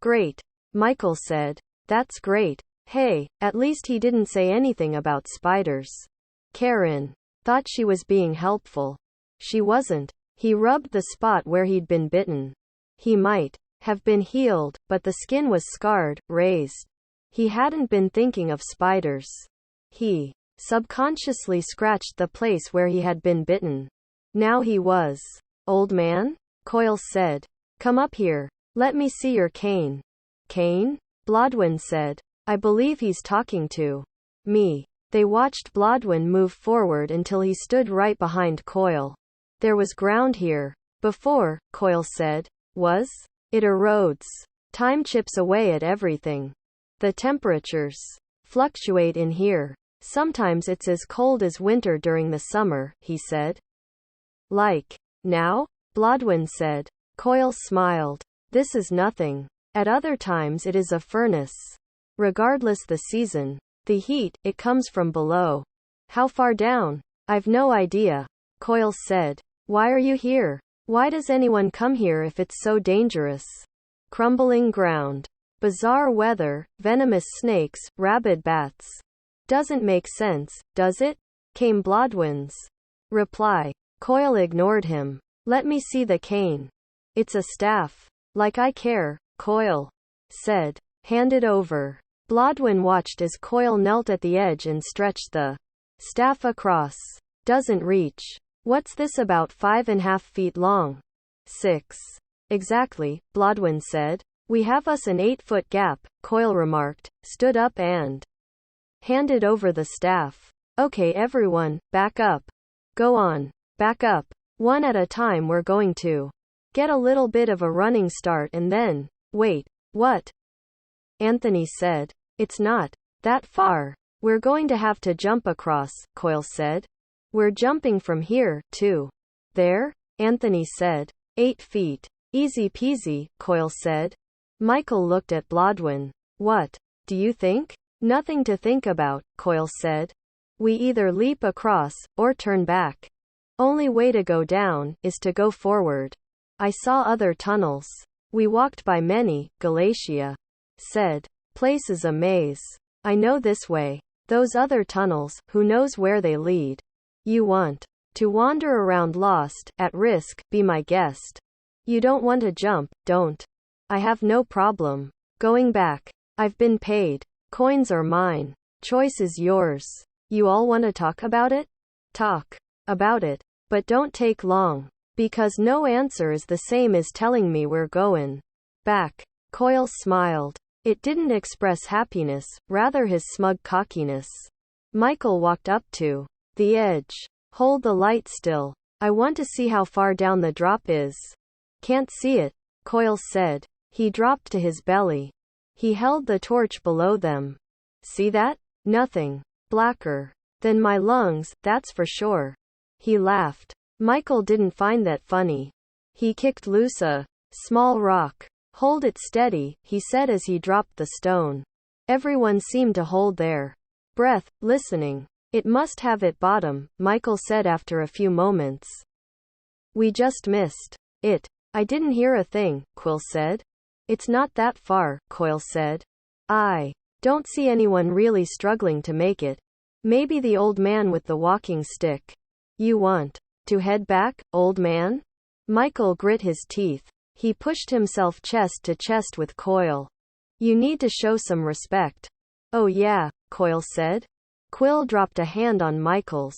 Great. Michael said. That's great. Hey, at least he didn't say anything about spiders. Karen thought she was being helpful. She wasn't. He rubbed the spot where he'd been bitten. He might have been healed, but the skin was scarred, raised. He hadn't been thinking of spiders. He subconsciously scratched the place where he had been bitten. Now he was. Old man? Coyle said. Come up here. Let me see your cane. Cane? Blodwin said. I believe he's talking to me. They watched Blodwin move forward until he stood right behind Coyle. There was ground here before, Coyle said. Was? It erodes. Time chips away at everything. The temperatures fluctuate in here. Sometimes it's as cold as winter during the summer, he said. Like now? Blodwin said. Coyle smiled. This is nothing. At other times it is a furnace. Regardless the season. The heat, it comes from below. How far down? I've no idea. Coyle said. Why are you here? Why does anyone come here if it's so dangerous? Crumbling ground. Bizarre weather, venomous snakes, rabid bats. Doesn't make sense, does it? Came Blodwin's reply. Coyle ignored him. Let me see the cane. It's a staff. Like I care, Coyle said. Hand it over. Blodwin watched as Coyle knelt at the edge and stretched the staff across. Doesn't reach. What's this, about 5.5 feet long? 6. Exactly, Blodwin said. We have us an 8-foot gap, Coyle remarked, stood up and handed over the staff. Okay everyone, back up. Go on. Back up. One at a time. We're going to get a little bit of a running start and then, wait, what? Anthony said. It's not that far. We're going to have to jump across, Coyle said. We're jumping from here, to there? Anthony said. 8 feet. Easy peasy, Coyle said. Michael looked at Blodwin. What do you think? Nothing to think about, Coyle said. We either leap across, or turn back. Only way to go down, is to go forward. I saw other tunnels. We walked by many, Galatia said. Place is a maze. I know this way. Those other tunnels, who knows where they lead? You want to wander around lost, at risk, be my guest. You don't want to jump, don't. I have no problem going back. I've been paid. Coins are mine. Choice is yours. You all want to talk about it? Talk about it. But don't take long. Because no answer is the same as telling me we're going back. Coyle smiled. It didn't express happiness, rather his smug cockiness. Michael walked up to the edge. Hold the light still. I want to see how far down the drop is. Can't see it, Coyle said. He dropped to his belly. He held the torch below them. See that? Nothing. Blacker than my lungs, that's for sure. He laughed. Michael didn't find that funny. He kicked loose a small rock. Hold it steady, he said as he dropped the stone. Everyone seemed to hold their breath, listening. It must have hit bottom, Michael said after a few moments. We just missed it. I didn't hear a thing, Quill said. It's not that far, Coyle said. I don't see anyone really struggling to make it. Maybe the old man with the walking stick. You want to head back, old man? Michael grit his teeth. He pushed himself chest to chest with Coyle. You need to show some respect. Oh yeah, Coyle said. Quill dropped a hand on Michael's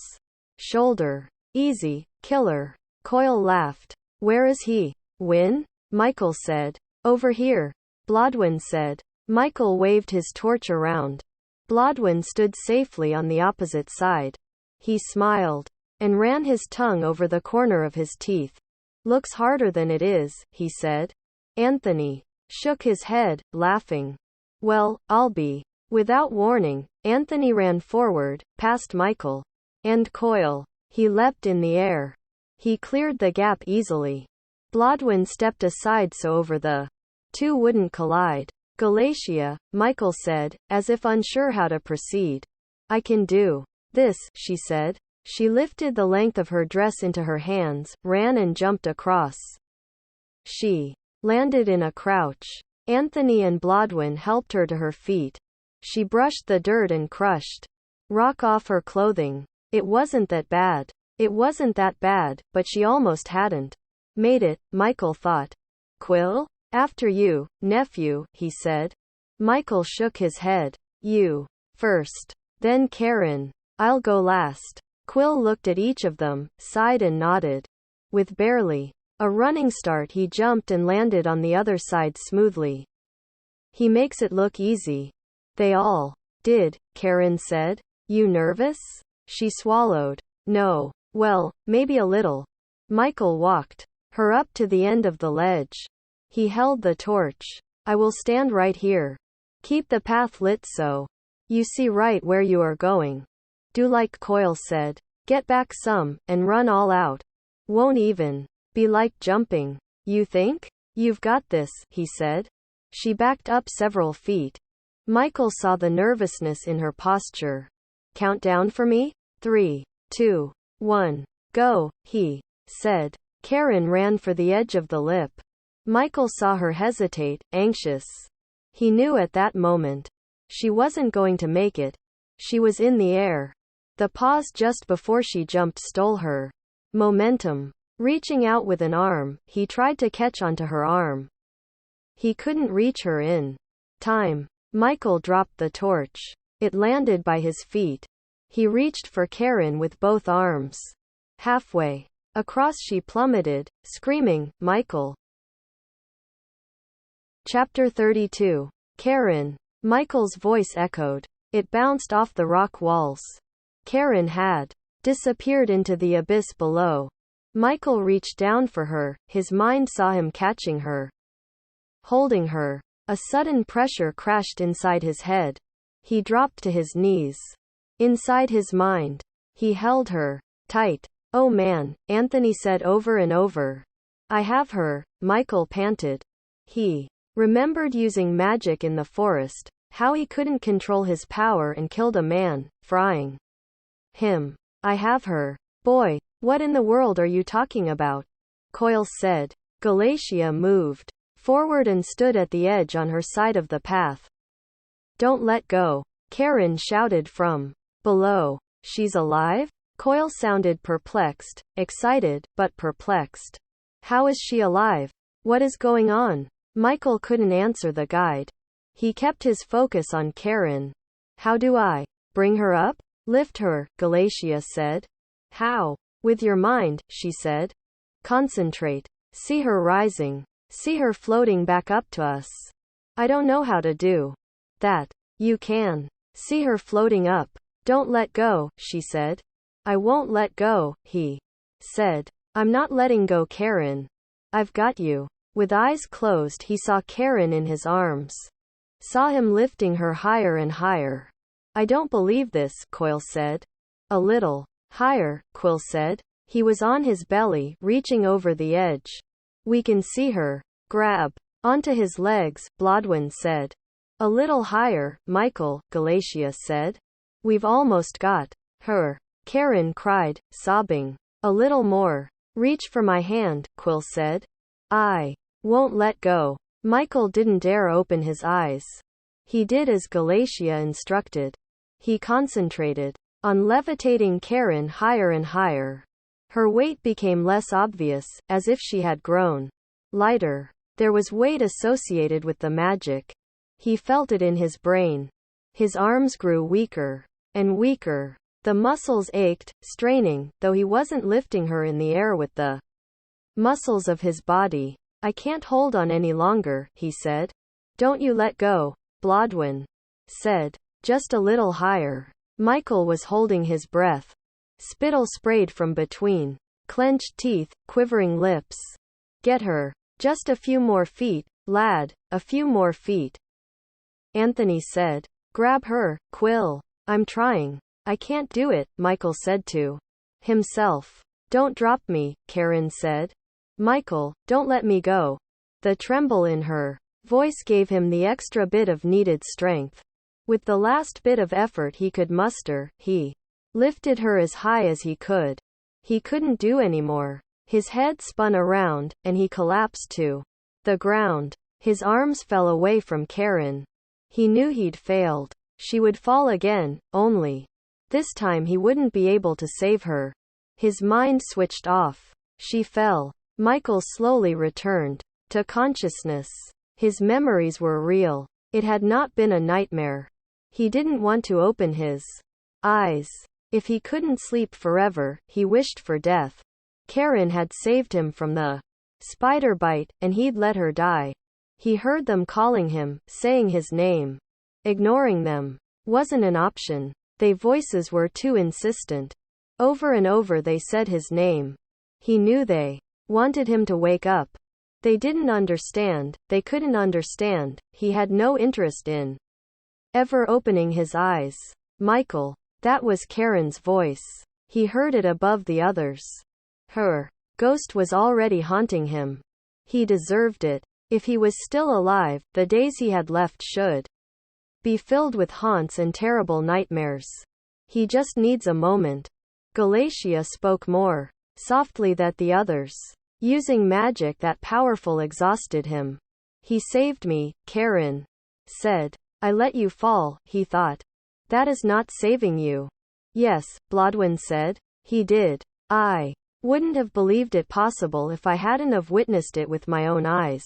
shoulder. Easy, killer. Coyle laughed. Where is he? Win? Michael said. Over here. Blodwin said. Michael waved his torch around. Blodwin stood safely on the opposite side. He smiled and ran his tongue over the corner of his teeth. Looks harder than it is, he said. Anthony shook his head, laughing. Well, I'll be. Without warning, Anthony ran forward, past Michael and Coyle. He leapt in the air. He cleared the gap easily. Blodwin stepped aside so over the two wouldn't collide. Galatia, Michael said, as if unsure how to proceed. I can do this, she said. She lifted the length of her dress into her hands, ran and jumped across. She landed in a crouch. Anthony and Blodwin helped her to her feet. She brushed the dirt and crushed rock off her clothing. It wasn't that bad. It wasn't that bad, but she almost hadn't made it, Michael thought. Quill? After you, nephew, he said. Michael shook his head. You first. Then Karen. I'll go last. Quill looked at each of them, sighed and nodded. With barely a running start he jumped and landed on the other side smoothly. He makes it look easy. They all did, Karen said. You nervous? She swallowed. No. Well, maybe a little. Michael walked her up to the end of the ledge. He held the torch. I will stand right here. Keep the path lit so you see right where you are going. Do like Coyle said. Get back some, and run all out. Won't even be like jumping. You think? You've got this, he said. She backed up several feet. Michael saw the nervousness in her posture. Count down for me? 3, 2, 1. Go, he said. Karen ran for the edge of the lip. Michael saw her hesitate, anxious. He knew at that moment she wasn't going to make it. She was in the air. The pause just before she jumped stole her momentum. Reaching out with an arm, he tried to catch onto her arm. He couldn't reach her in time. Michael dropped the torch. It landed by his feet. He reached for Karen with both arms. Halfway across she plummeted, screaming, Michael. Chapter 32. Karen. Michael's voice echoed. It bounced off the rock walls. Karen had disappeared into the abyss below. Michael reached down for her, his mind saw him catching her, holding her. A sudden pressure crashed inside his head. He dropped to his knees. Inside his mind, he held her tight. Oh man, Anthony said over and over. I have her, Michael panted. He remembered using magic in the forest, how he couldn't control his power and killed a man, frying him. I have her. Boy, what in the world are you talking about? Coyle said. Galatia moved forward and stood at the edge on her side of the path. Don't let go, Karen shouted from below. She's alive? Coyle sounded perplexed, excited, but perplexed. How is she alive? What is going on? Michael couldn't answer the guide. He kept his focus on Karen. How do I bring her up? Lift her, Galatia said. How? With your mind, she said. Concentrate. See her rising. See her floating back up to us. I don't know how to do that. You can. See her floating up. Don't let go, she said. I won't let go, he said. I'm not letting go, Karen. I've got you. With eyes closed, he saw Karen in his arms. Saw him lifting her higher and higher. I don't believe this, Coyle said. A little higher, Quill said. He was on his belly, reaching over the edge. We can see her. Grab onto his legs, Blodwyn said. A little higher, Michael, Galatia said. We've almost got her, Karen cried, sobbing. A little more. Reach for my hand, Quill said. I won't let go. Michael didn't dare open his eyes. He did as Galatia instructed. He concentrated on levitating Karen higher and higher. Her weight became less obvious, as if she had grown lighter. There was weight associated with the magic. He felt it in his brain. His arms grew weaker and weaker. The muscles ached, straining, though he wasn't lifting her in the air with the muscles of his body. I can't hold on any longer, he said. Don't you let go, Blodwyn said. Just a little higher. Michael was holding his breath. Spittle sprayed from between clenched teeth, quivering lips. Get her. Just a few more feet, lad, a few more feet. Anthony said. Grab her, Quill. I'm trying. I can't do it, Michael said to himself. Don't drop me, Karen said. Michael, don't let me go. The tremble in her voice gave him the extra bit of needed strength. With the last bit of effort he could muster, he lifted her as high as he could. He couldn't do any more. His head spun around, and he collapsed to the ground. His arms fell away from Karen. He knew he'd failed. She would fall again, only this time he wouldn't be able to save her. His mind switched off. She fell. Michael slowly returned to consciousness. His memories were real. It had not been a nightmare. He didn't want to open his eyes. If he couldn't sleep forever, he wished for death. Karen had saved him from the spider bite, and he'd let her die. He heard them calling him, saying his name. Ignoring them wasn't an option. Their voices were too insistent. Over and over they said his name. He knew they wanted him to wake up. They didn't understand, they couldn't understand, he had no interest in ever opening his eyes. Michael. That was Karen's voice. He heard it above the others. Her ghost was already haunting him. He deserved it. If he was still alive, the days he had left should be filled with haunts and terrible nightmares. He just needs a moment. Galatia spoke more softly than the others. Using magic that powerful exhausted him. He saved me, Karen said. I let you fall, he thought. That is not saving you. Yes, Blodwyn said. He did. I wouldn't have believed it possible if I hadn't have witnessed it with my own eyes.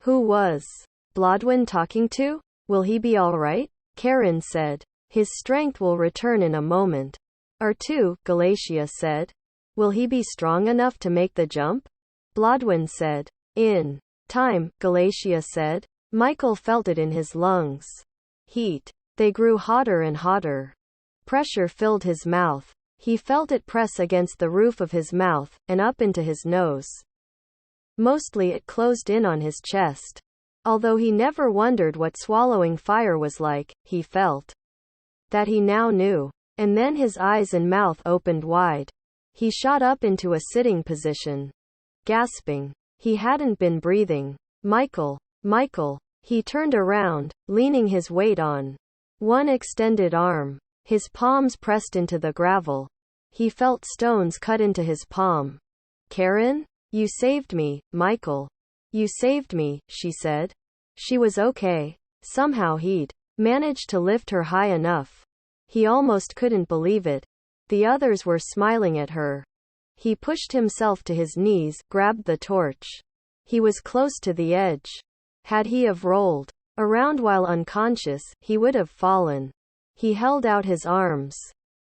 Who was Blodwyn talking to? Will he be all right? Karen said. His strength will return in a moment or two, Galatia said. Will he be strong enough to make the jump? Blodwyn said. In time, Galatia said. Michael felt it in his lungs. Heat. They grew hotter and hotter. Pressure filled his mouth. He felt it press against the roof of his mouth, and up into his nose. Mostly it closed in on his chest. Although he never wondered what swallowing fire was like, he felt that he now knew. And then his eyes and mouth opened wide. He shot up into a sitting position. Gasping. He hadn't been breathing. Michael. Michael. He turned around, leaning his weight on one extended arm. His palms pressed into the gravel. He felt stones cut into his palm. Karen? You saved me, Michael. You saved me, she said. She was okay. Somehow he'd managed to lift her high enough. He almost couldn't believe it. The others were smiling at her. He pushed himself to his knees, grabbed the torch. He was close to the edge. Had he have rolled around while unconscious, he would have fallen. He held out his arms.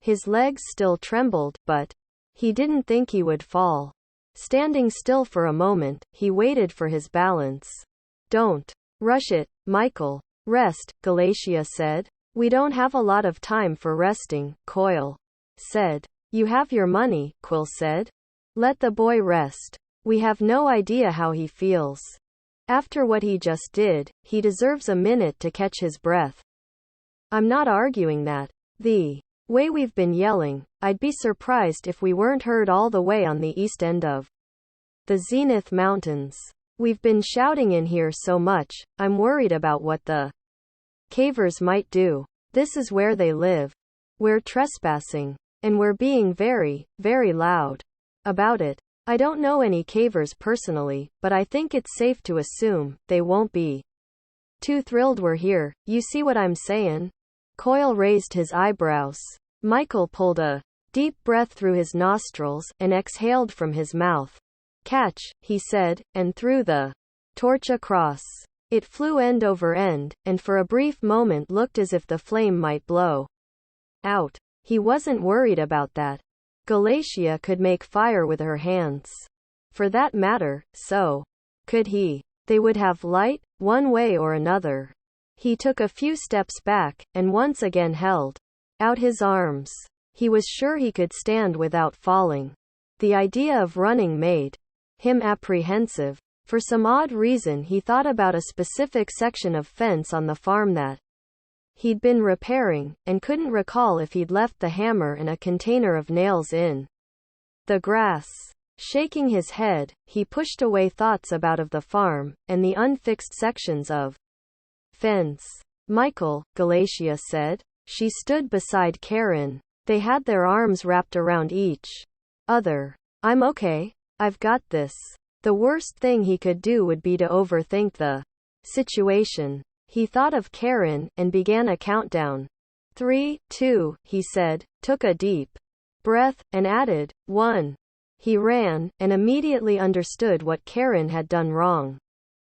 His legs still trembled, but he didn't think he would fall. Standing still for a moment, he waited for his balance. Don't rush it, Michael. Rest, Galatia said. We don't have a lot of time for resting, Coyle said. You have your money, Quill said. Let the boy rest. We have no idea how he feels. After what he just did, he deserves a minute to catch his breath. I'm not arguing that. The way we've been yelling, I'd be surprised if we weren't heard all the way on the east end of the Zenith Mountains. We've been shouting in here so much, I'm worried about what the cavers might do. This is where they live. We're trespassing. And we're being very, very loud about it. I don't know any cavers personally, but I think it's safe to assume they won't be too thrilled we're here. You see what I'm saying? Coyle raised his eyebrows. Michael pulled a deep breath through his nostrils and exhaled from his mouth. Catch, he said, and threw the torch across. It flew end over end, and for a brief moment looked as if the flame might blow out. He wasn't worried about that. Galatia could make fire with her hands. For that matter, so could he. They would have light, one way or another. He took a few steps back, and once again held out his arms. He was sure he could stand without falling. The idea of running made him apprehensive. For some odd reason he thought about a specific section of fence on the farm that he'd been repairing, and couldn't recall if he'd left the hammer and a container of nails in the grass. Shaking his head, he pushed away thoughts about of the farm, and the unfixed sections of fence. Michael, Galatia said. She stood beside Karen. They had their arms wrapped around each other. I'm okay. I've got this. The worst thing he could do would be to overthink the situation. He thought of Karen, and began a countdown. 3, 2, he said, took a deep breath, and added, 1. He ran, and immediately understood what Karen had done wrong.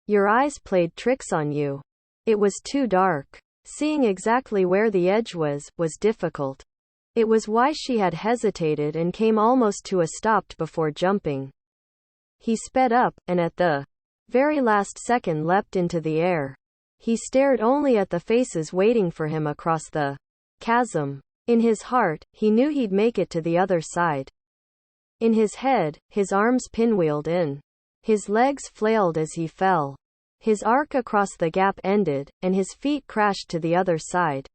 Your eyes played tricks on you. It was too dark. Seeing exactly where the edge was difficult. It was why she had hesitated and came almost to a stop before jumping. He sped up, and at the very last second leapt into the air. He stared only at the faces waiting for him across the chasm. In his heart, he knew he'd make it to the other side. In his head, his arms pinwheeled in. His legs flailed as he fell. His arc across the gap ended, and his feet crashed to the other side.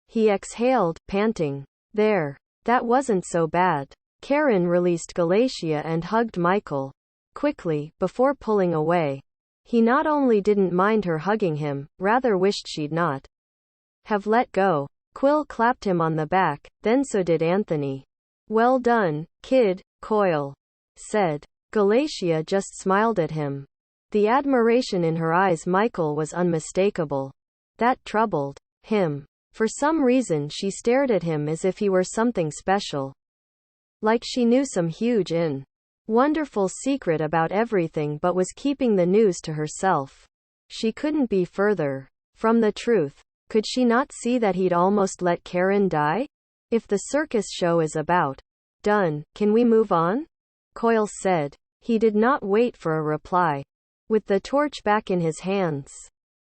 He exhaled, panting. There. That wasn't so bad. Karen released Galatia and hugged Michael quickly, before pulling away. He not only didn't mind her hugging him, rather wished she'd not have let go. Quill clapped him on the back, then so did Anthony. Well done, kid, Coyle said. Galatia just smiled at him. The admiration in her eyes Michael was unmistakable. That troubled him. For some reason she stared at him as if he were something special. Like she knew some huge wonderful secret about everything but was keeping the news to herself. She couldn't be further from the truth. Could she not see that he'd almost let Karen die? If the circus show is about done, can we move on? Coyle said. He did not wait for a reply. With the torch back in his hands,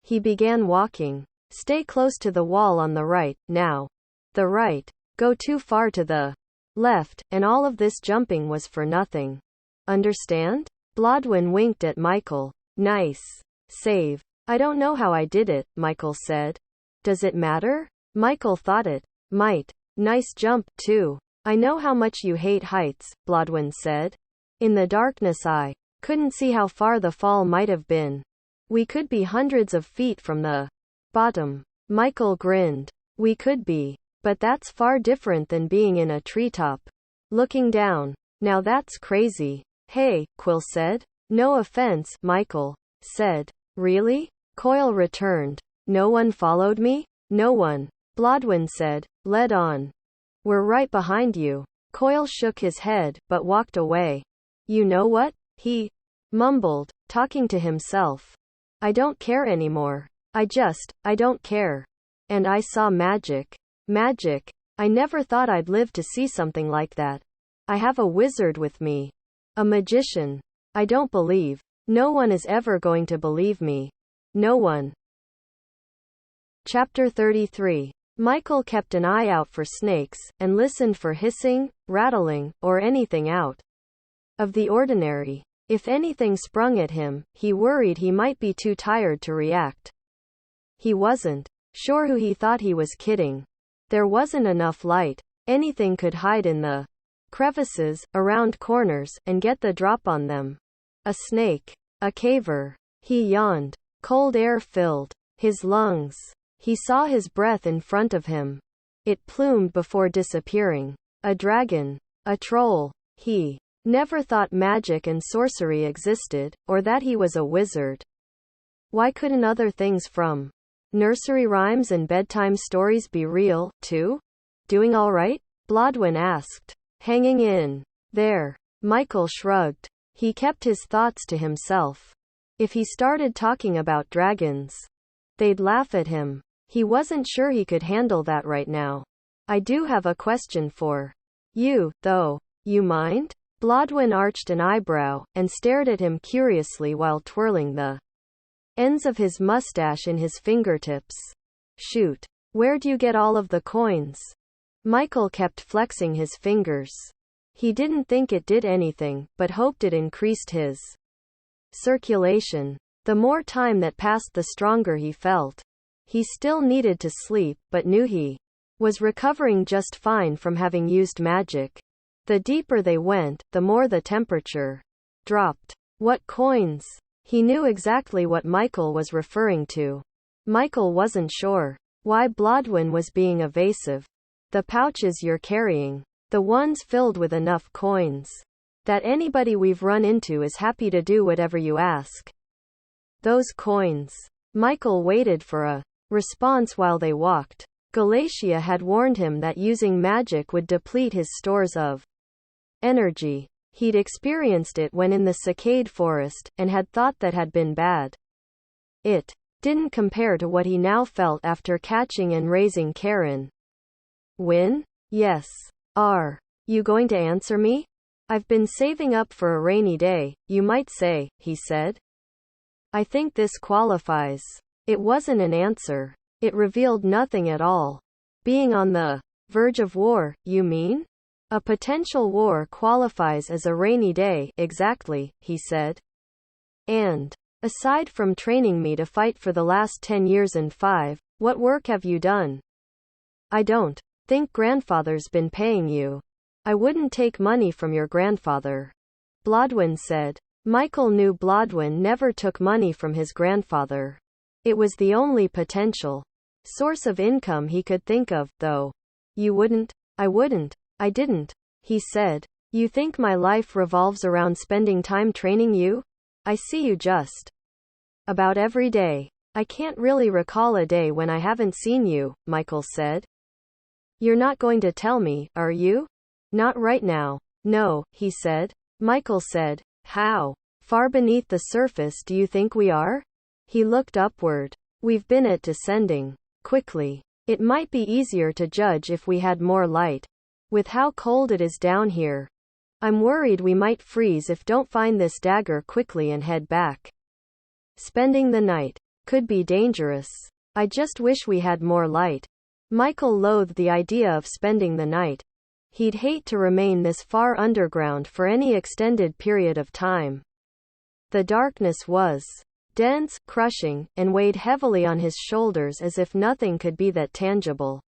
he began walking. Stay close to the wall on the right, now. The right. Go too far to the left, and all of this jumping was for nothing. Understand? Blodwin winked at Michael. Nice save. I don't know how I did it, Michael said. Does it matter? Michael thought it might. Nice jump, too. I know how much you hate heights, Blodwin said. In the darkness I couldn't see how far the fall might have been. We could be hundreds of feet from the bottom. Michael grinned. We could be. But that's far different than being in a treetop looking down. Now that's crazy. Hey, Quill said. No offense, Michael said. Really? Coyle returned. No one followed me? No one. Blodwin said. Lead on. We're right behind you. Coyle shook his head, but walked away. You know what? He mumbled, talking to himself. I don't care anymore. I don't care. And I saw magic. Magic. I never thought I'd live to see something like that. I have a wizard with me. A magician. I don't believe. No one is ever going to believe me. No one. Chapter 33. Michael kept an eye out for snakes, and listened for hissing, rattling, or anything out of the ordinary. If anything sprung at him, he worried he might be too tired to react. He wasn't sure who he thought he was kidding. There wasn't enough light. Anything could hide in the crevices, around corners, and get the drop on them. A snake. A caver. He yawned. Cold air filled his lungs. He saw his breath in front of him. It plumed before disappearing. A dragon. A troll. He never thought magic and sorcery existed, or that he was a wizard. Why couldn't other things from nursery rhymes and bedtime stories be real, too? Doing all right? Blodwin asked. Hanging in there. Michael shrugged. He kept his thoughts to himself. If he started talking about dragons, they'd laugh at him. He wasn't sure he could handle that right now. I do have a question for you, though. You mind? Blodwin arched an eyebrow, and stared at him curiously while twirling the ends of his mustache in his fingertips. Shoot. Where'd you get all of the coins? Michael kept flexing his fingers. He didn't think it did anything, but hoped it increased his circulation. The more time that passed, the stronger he felt. He still needed to sleep, but knew he was recovering just fine from having used magic. The deeper they went, the more the temperature dropped. What coins? He knew exactly what Michael was referring to. Michael wasn't sure why Blodwin was being evasive. The pouches you're carrying. The ones filled with enough coins that anybody we've run into is happy to do whatever you ask. Those coins. Michael waited for a response while they walked. Galatia had warned him that using magic would deplete his stores of energy. He'd experienced it when in the cicade forest, and had thought that had been bad. It didn't compare to what he now felt after catching and raising Karen. Win? Yes. Are you going to answer me? I've been saving up for a rainy day, you might say, he said. I think this qualifies. It wasn't an answer. It revealed nothing at all. Being on the verge of war, you mean? A potential war qualifies as a rainy day, exactly, he said. And, aside from training me to fight for the last 10 years and 5, what work have you done? I don't think grandfather's been paying you. I wouldn't take money from your grandfather. Blodwin said. Michael knew Blodwin never took money from his grandfather. It was the only potential source of income he could think of, though. You wouldn't? I wouldn't. I didn't. He said. You think my life revolves around spending time training you? I see you just about every day. I can't really recall a day when I haven't seen you, Michael said. You're not going to tell me, are you? Not right now. No, he said. Michael said. How far beneath the surface do you think we are? He looked upward. We've been at descending quickly. It might be easier to judge if we had more light. With how cold it is down here. I'm worried we might freeze if don't find this dagger quickly and head back. Spending the night could be dangerous. I just wish we had more light. Michael loathed the idea of spending the night. He'd hate to remain this far underground for any extended period of time. The darkness was dense, crushing, and weighed heavily on his shoulders as if nothing could be that tangible.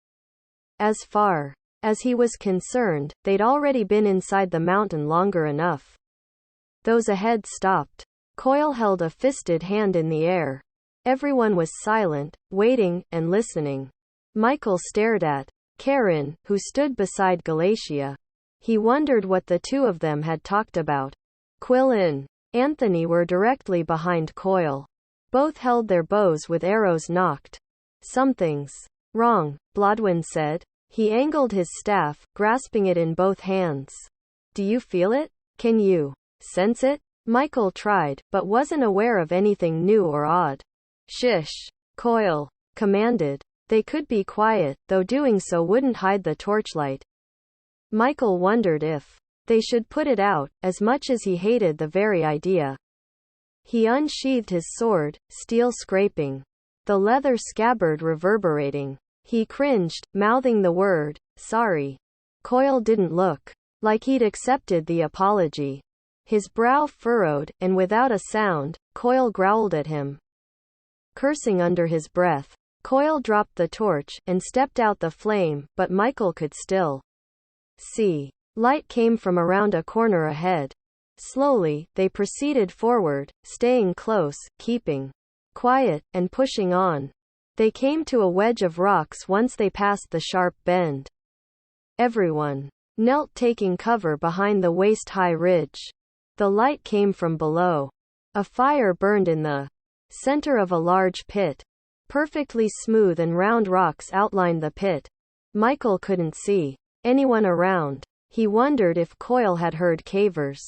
As far as he was concerned, they'd already been inside the mountain longer enough. Those ahead stopped. Coyle held a fisted hand in the air. Everyone was silent, waiting, and listening. Michael stared at Karen, who stood beside Galatia. He wondered what the two of them had talked about. Quill and Anthony were directly behind Coyle. Both held their bows with arrows nocked. Something's wrong, Blodwin said. He angled his staff, grasping it in both hands. Do you feel it? Can you sense it? Michael tried, but wasn't aware of anything new or odd. Shish, Coyle commanded. They could be quiet, though doing so wouldn't hide the torchlight. Michael wondered if they should put it out, as much as he hated the very idea. He unsheathed his sword, steel scraping, the leather scabbard reverberating. He cringed, mouthing the word, sorry. Coil didn't look like he'd accepted the apology. His brow furrowed, and without a sound, Coil growled at him. Cursing under his breath, Coil dropped the torch, and stepped out the flame, but Michael could still see. Light came from around a corner ahead. Slowly, they proceeded forward, staying close, keeping quiet, and pushing on. They came to a wedge of rocks once they passed the sharp bend. Everyone knelt, taking cover behind the waist-high ridge. The light came from below. A fire burned in the center of a large pit. Perfectly smooth and round rocks outlined the pit. Michael couldn't see anyone around. He wondered if Coil had heard cavers.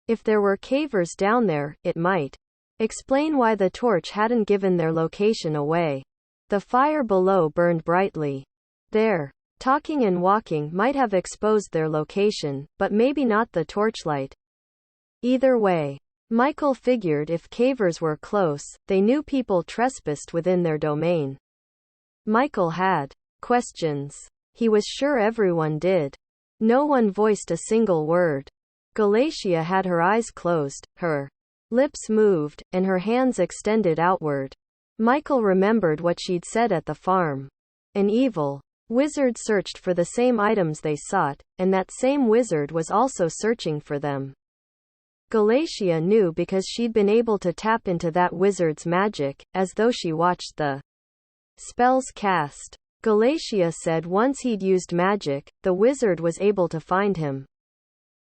If there were cavers down there, it might explain why the torch hadn't given their location away. The fire below burned brightly. Their talking and walking might have exposed their location, but maybe not the torchlight. Either way, Michael figured if cavers were close, they knew people trespassed within their domain. Michael had questions. He was sure everyone did. No one voiced a single word. Galatia had her eyes closed, her lips moved, and her hands extended outward. Michael remembered what she'd said at the farm. An evil wizard searched for the same items they sought, and that same wizard was also searching for them. Galatia knew because she'd been able to tap into that wizard's magic, as though she watched the spells cast. Galatia said once he'd used magic, the wizard was able to find him.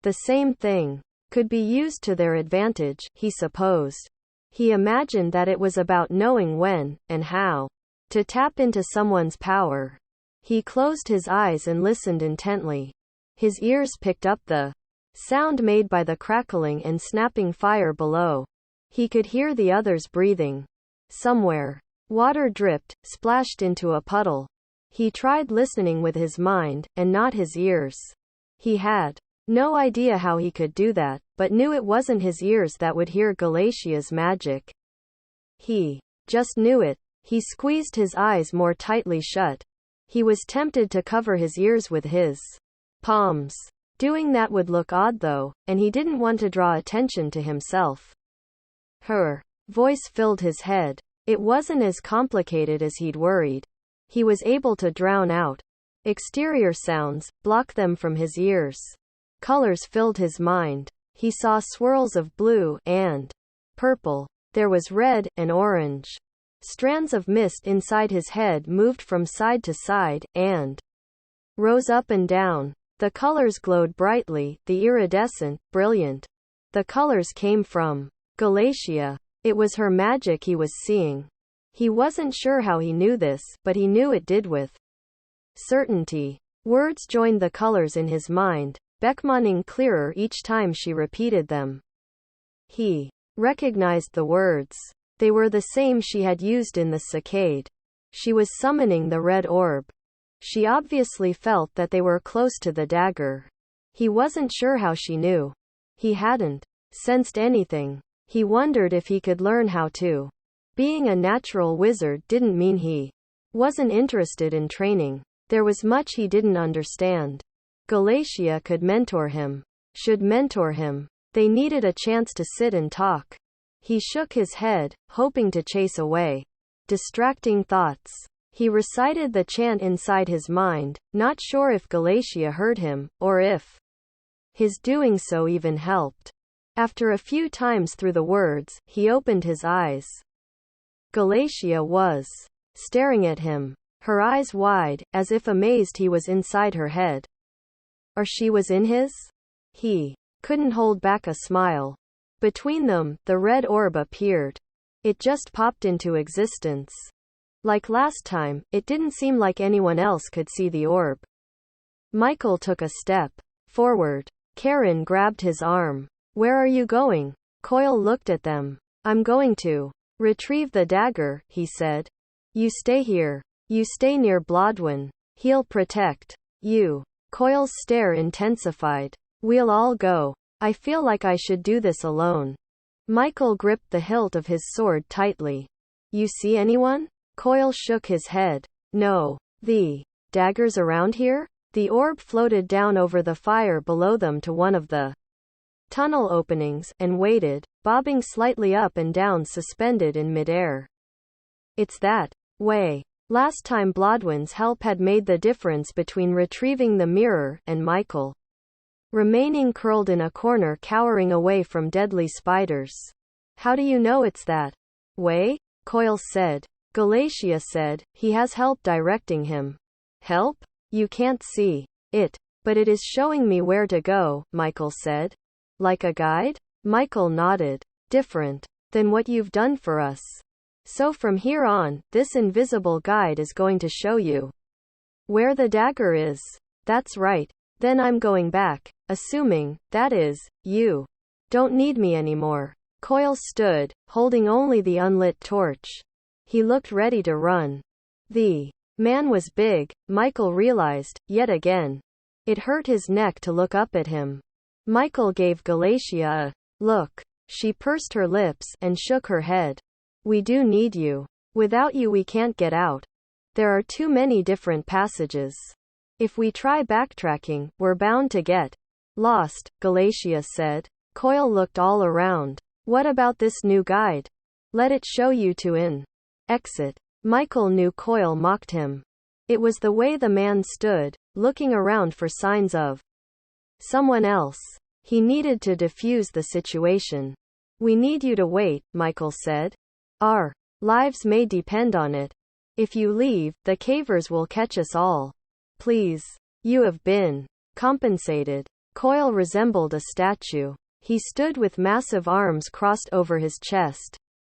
The same thing could be used to their advantage, he supposed. He imagined that it was about knowing when, and how, to tap into someone's power. He closed his eyes and listened intently. His ears picked up the sound made by the crackling and snapping fire below. He could hear the others breathing. Somewhere, water dripped, splashed into a puddle. He tried listening with his mind, and not his ears. He had no idea how he could do that, but knew it wasn't his ears that would hear Galatia's magic. He just knew it. He squeezed his eyes more tightly shut. He was tempted to cover his ears with his palms. Doing that would look odd though, and he didn't want to draw attention to himself. Her voice filled his head. It wasn't as complicated as he'd worried. He was able to drown out exterior sounds, block them from his ears. Colors filled his mind. He saw swirls of blue and purple. There was red and orange. Strands of mist inside his head moved from side to side, and rose up and down. The colors glowed brightly, the iridescent, brilliant. The colors came from Galatia. It was her magic he was seeing. He wasn't sure how he knew this, but he knew it did with certainty. Words joined the colors in his mind, beckoning clearer each time she repeated them. He recognized the words. They were the same she had used in the saccade. She was summoning the red orb. She obviously felt that they were close to the dagger. He wasn't sure how she knew. He hadn't sensed anything. He wondered if he could learn how to. Being a natural wizard didn't mean he wasn't interested in training. There was much he didn't understand. Galatia could mentor him. Should mentor him. They needed a chance to sit and talk. He shook his head, hoping to chase away distracting thoughts. He recited the chant inside his mind, not sure if Galatia heard him, or if his doing so even helped. After a few times through the words, he opened his eyes. Galatia was staring at him, her eyes wide, as if amazed he was inside her head. Or she was in his? He couldn't hold back a smile. Between them, the red orb appeared. It just popped into existence. Like last time, it didn't seem like anyone else could see the orb. Michael took a step forward. Karen grabbed his arm. Where are you going? Coil looked at them. I'm going to retrieve the dagger, he said. You stay here. You stay near Blodwin. He'll protect you. Coil's stare intensified. We'll all go. I feel like I should do this alone. Michael gripped the hilt of his sword tightly. You see anyone? Coil shook his head. No. The daggers around here? The orb floated down over the fire below them to one of the tunnel openings, and waited, bobbing slightly up and down, suspended in midair. It's that way. Last time Blodwen's help had made the difference between retrieving the mirror and Michael remaining curled in a corner, cowering away from deadly spiders. How do you know it's that way? Coyle said. Galatia said, he has help directing him. Help? You can't see it, but it is showing me where to go, Michael said. Like a guide? Michael nodded. Different than what you've done for us. So from here on, this invisible guide is going to show you where the dagger is. That's right. Then I'm going back, assuming, that is, you don't need me anymore. Coyle stood, holding only the unlit torch. He looked ready to run. The man was big, Michael realized, yet again. It hurt his neck to look up at him. Michael gave Galatia a look. She pursed her lips and shook her head. We do need you. Without you we can't get out. There are too many different passages. If we try backtracking, we're bound to get lost, Galatia said. Coyle looked all around. What about this new guide? Let it show you to an exit. Michael knew Coyle mocked him. It was the way the man stood, looking around for signs of someone else. He needed to defuse the situation. We need you to wait, Michael said. Our lives may depend on it. If you leave, the cavers will catch us all. Please. You have been compensated. Coyle resembled a statue. He stood with massive arms crossed over his chest.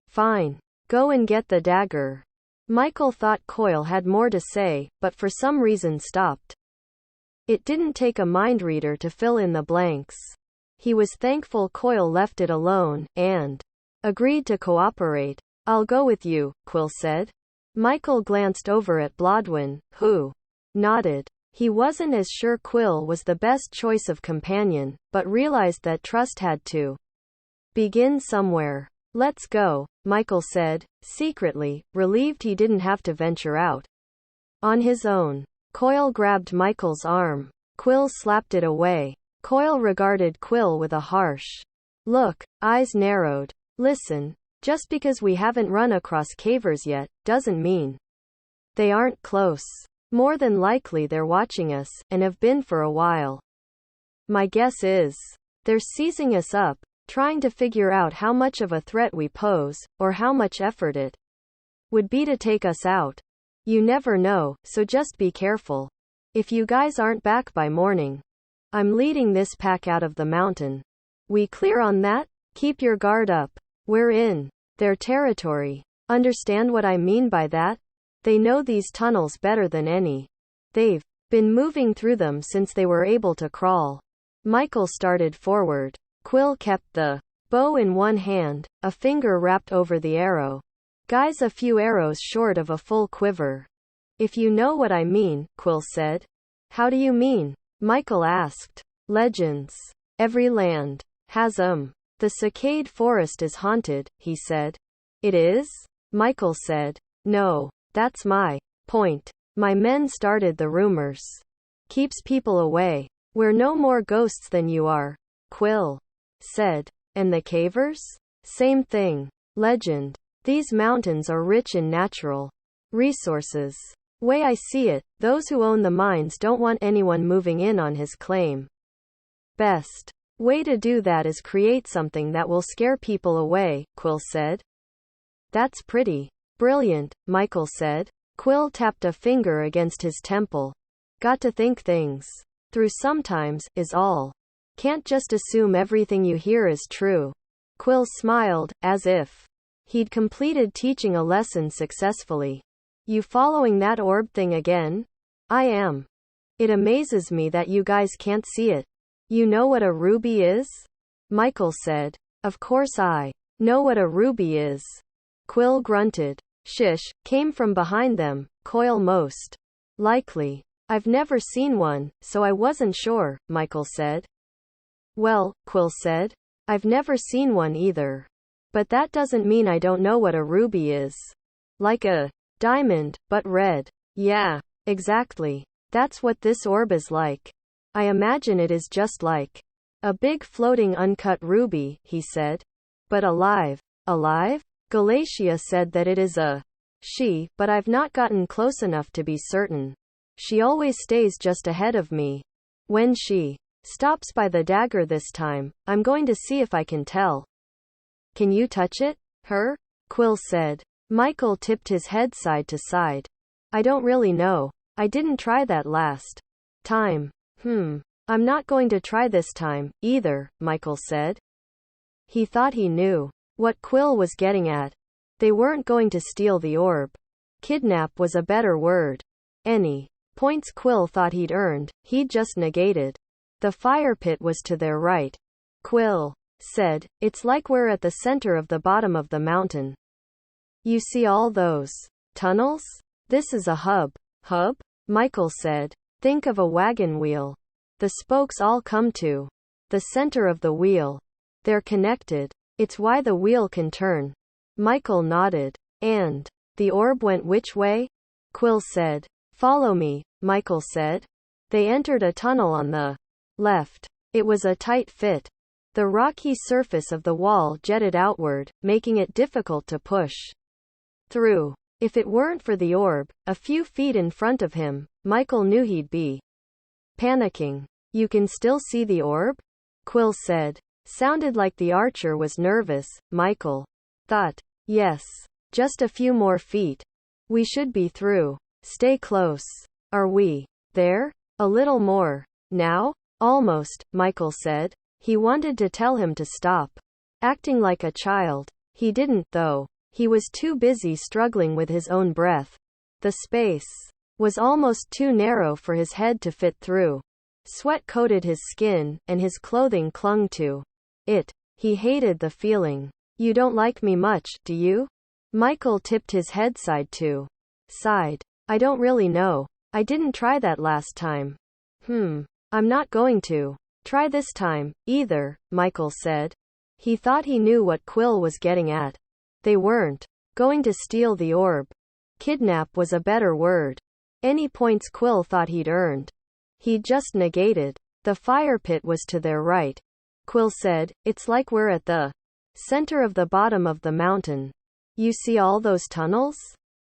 Fine. Go and get the dagger. Michael thought Coyle had more to say, but for some reason stopped. It didn't take a mind reader to fill in the blanks. He was thankful Coyle left it alone, and agreed to cooperate. I'll go with you, Quill said. Michael glanced over at Blodwen, who nodded. He wasn't as sure Quill was the best choice of companion, but realized that trust had to begin somewhere. Let's go, Michael said, secretly, relieved he didn't have to venture out on his own. Coyle grabbed Michael's arm. Quill slapped it away. Coyle regarded Quill with a harsh look, eyes narrowed. Listen, just because we haven't run across cavers yet, doesn't mean they aren't close. More than likely they're watching us, and have been for a while. My guess is they're seizing us up, trying to figure out how much of a threat we pose, or how much effort it would be to take us out. You never know, so just be careful. If you guys aren't back by morning, I'm leading this pack out of the mountain. We clear on that? Keep your guard up. We're in their territory. Understand what I mean by that? They know these tunnels better than any. They've been moving through them since they were able to crawl. Michael started forward. Quill kept the bow in one hand, a finger wrapped over the arrow. Guys, a few arrows short of a full quiver. If you know what I mean, Quill said. How do you mean? Michael asked. Legends. Every land has 'em. The Cicade Forest is haunted, he said. It is? Michael said. No, that's my point. My men started the rumors. Keeps people away. We're no more ghosts than you are, Quill said. And the cavers? Same thing. Legend. These mountains are rich in natural resources. Way I see it, those who own the mines don't want anyone moving in on his claim. Best way to do that is create something that will scare people away, Quill said. That's pretty brilliant, Michael said. Quill tapped a finger against his temple. Got to think things through sometimes, is all. Can't just assume everything you hear is true. Quill smiled, as if he'd completed teaching a lesson successfully. You following that orb thing again? I am. It amazes me that you guys can't see it. You know what a ruby is? Michael said. Of course I know what a ruby is. Quill grunted. Shish, came from behind them, Coyle most likely. I've never seen one, so I wasn't sure, Michael said. Well, Quill said. I've never seen one either. But that doesn't mean I don't know what a ruby is. Like a diamond, but red. Yeah. Exactly. That's what this orb is like. I imagine it is just like a big floating uncut ruby, he said. But alive. Alive? Galatia said that it is a she, but I've not gotten close enough to be certain. She always stays just ahead of me. When she stops by the dagger this time, I'm going to see if I can tell. Can you touch it? Her? Quill said. Michael tipped his head side to side. I don't really know. I didn't try that last time. I'm not going to try this time, either, Michael said. He thought he knew what Quill was getting at. They weren't going to steal the orb. Kidnap was a better word. Any points Quill thought he'd earned, he'd just negated. The fire pit was to their right. Quill said, it's like we're at the center of the bottom of the mountain. You see all those tunnels? This is a hub. Hub? Michael said. Think of a wagon wheel. The spokes all come to the center of the wheel. They're connected. It's why the wheel can turn. Michael nodded. And the orb went which way? Quill said. Follow me, Michael said. They entered a tunnel on the left. It was a tight fit. The rocky surface of the wall jetted outward, making it difficult to push through. If it weren't for the orb, a few feet in front of him, Michael knew he'd be panicking. You can still see the orb? Quill said. Sounded like the archer was nervous, Michael thought. Yes. Just a few more feet. We should be through. Stay close. Are we there? A little more. Now? Almost, Michael said. He wanted to tell him to stop acting like a child. He didn't, though. He was too busy struggling with his own breath. The space was almost too narrow for his head to fit through. Sweat coated his skin, and his clothing clung to it. He hated the feeling. You don't like me much, do you? Michael tipped his head side to side. I don't really know. I didn't try that last time. I'm not going to try this time, either, Michael said. He thought he knew what Quill was getting at. They weren't going to steal the orb. Kidnap was a better word. Any points Quill thought he'd earned, he'd just negated. The fire pit was to their right. Quill said, it's like we're at the center of the bottom of the mountain. You see all those tunnels?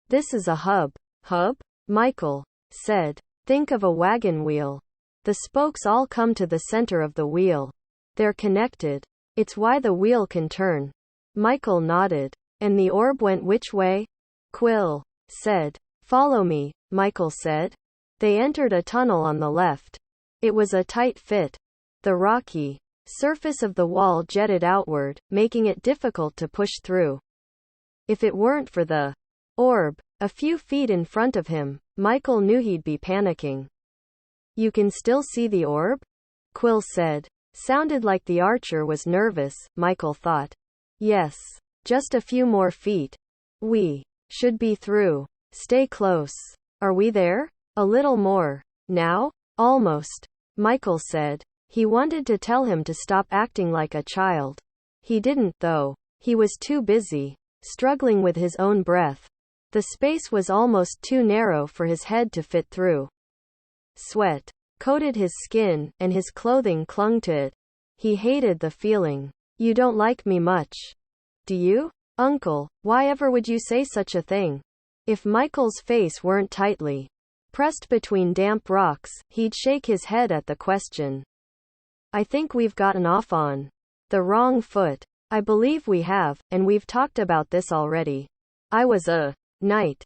This is a hub. Hub? Michael said. Think of a wagon wheel. The spokes all come to the center of the wheel. They're connected. It's why the wheel can turn. Michael nodded. And the orb went which way? Quill said. Follow me, Michael said. They entered a tunnel on the left. It was a tight fit. The rocky surface of the wall jetted outward, making it difficult to push through. If it weren't for the orb a few feet in front of him, Michael knew he'd be panicking. You can still see the orb? Quill said. Sounded like the archer was nervous, Michael thought. Yes. Just a few more feet. We should be through. Stay close. Are we there? A little more. Now? Almost. Michael said. He wanted to tell him to stop acting like a child. He didn't, though. He was too busy struggling with his own breath. The space was almost too narrow for his head to fit through. Sweat coated his skin, and his clothing clung to it. He hated the feeling. You don't like me much. Do you? Uncle, why ever would you say such a thing? If Michael's face weren't tightly pressed between damp rocks, he'd shake his head at the question. I think we've gotten off on the wrong foot. I believe we have, and we've talked about this already. I was a knight.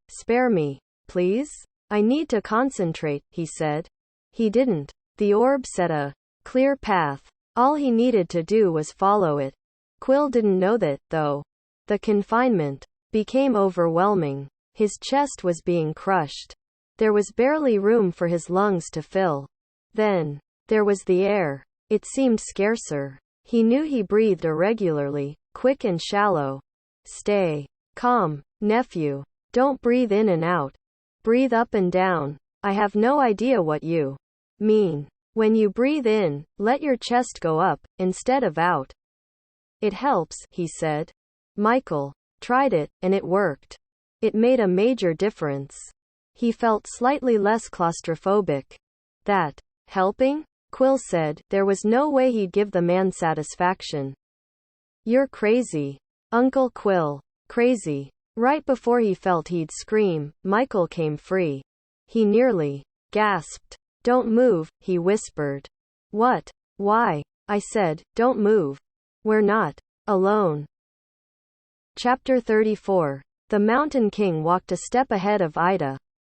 Spare me, please? I need to concentrate, he said. He didn't. The orb set a clear path. All he needed to do was follow it. Quill didn't know that, though. The confinement became overwhelming. His chest was being crushed. There was barely room for his lungs to fill. Then there was the air. It seemed scarcer. He knew he breathed irregularly, quick and shallow. Stay calm, nephew. Don't breathe in and out. Breathe up and down. I have no idea what you mean. When you breathe in, let your chest go up, instead of out. It helps, he said. Michael tried it, and it worked. It made a major difference. He felt slightly less claustrophobic. That helping? Quill said. There was no way he'd give the man satisfaction. You're crazy. Uncle Quill. Crazy. Right before he felt he'd scream, Michael came free. He nearly gasped. Don't move, he whispered. What? Why? I said, don't move. We're not alone. Chapter 34. The Mountain King walked a step ahead of Ida.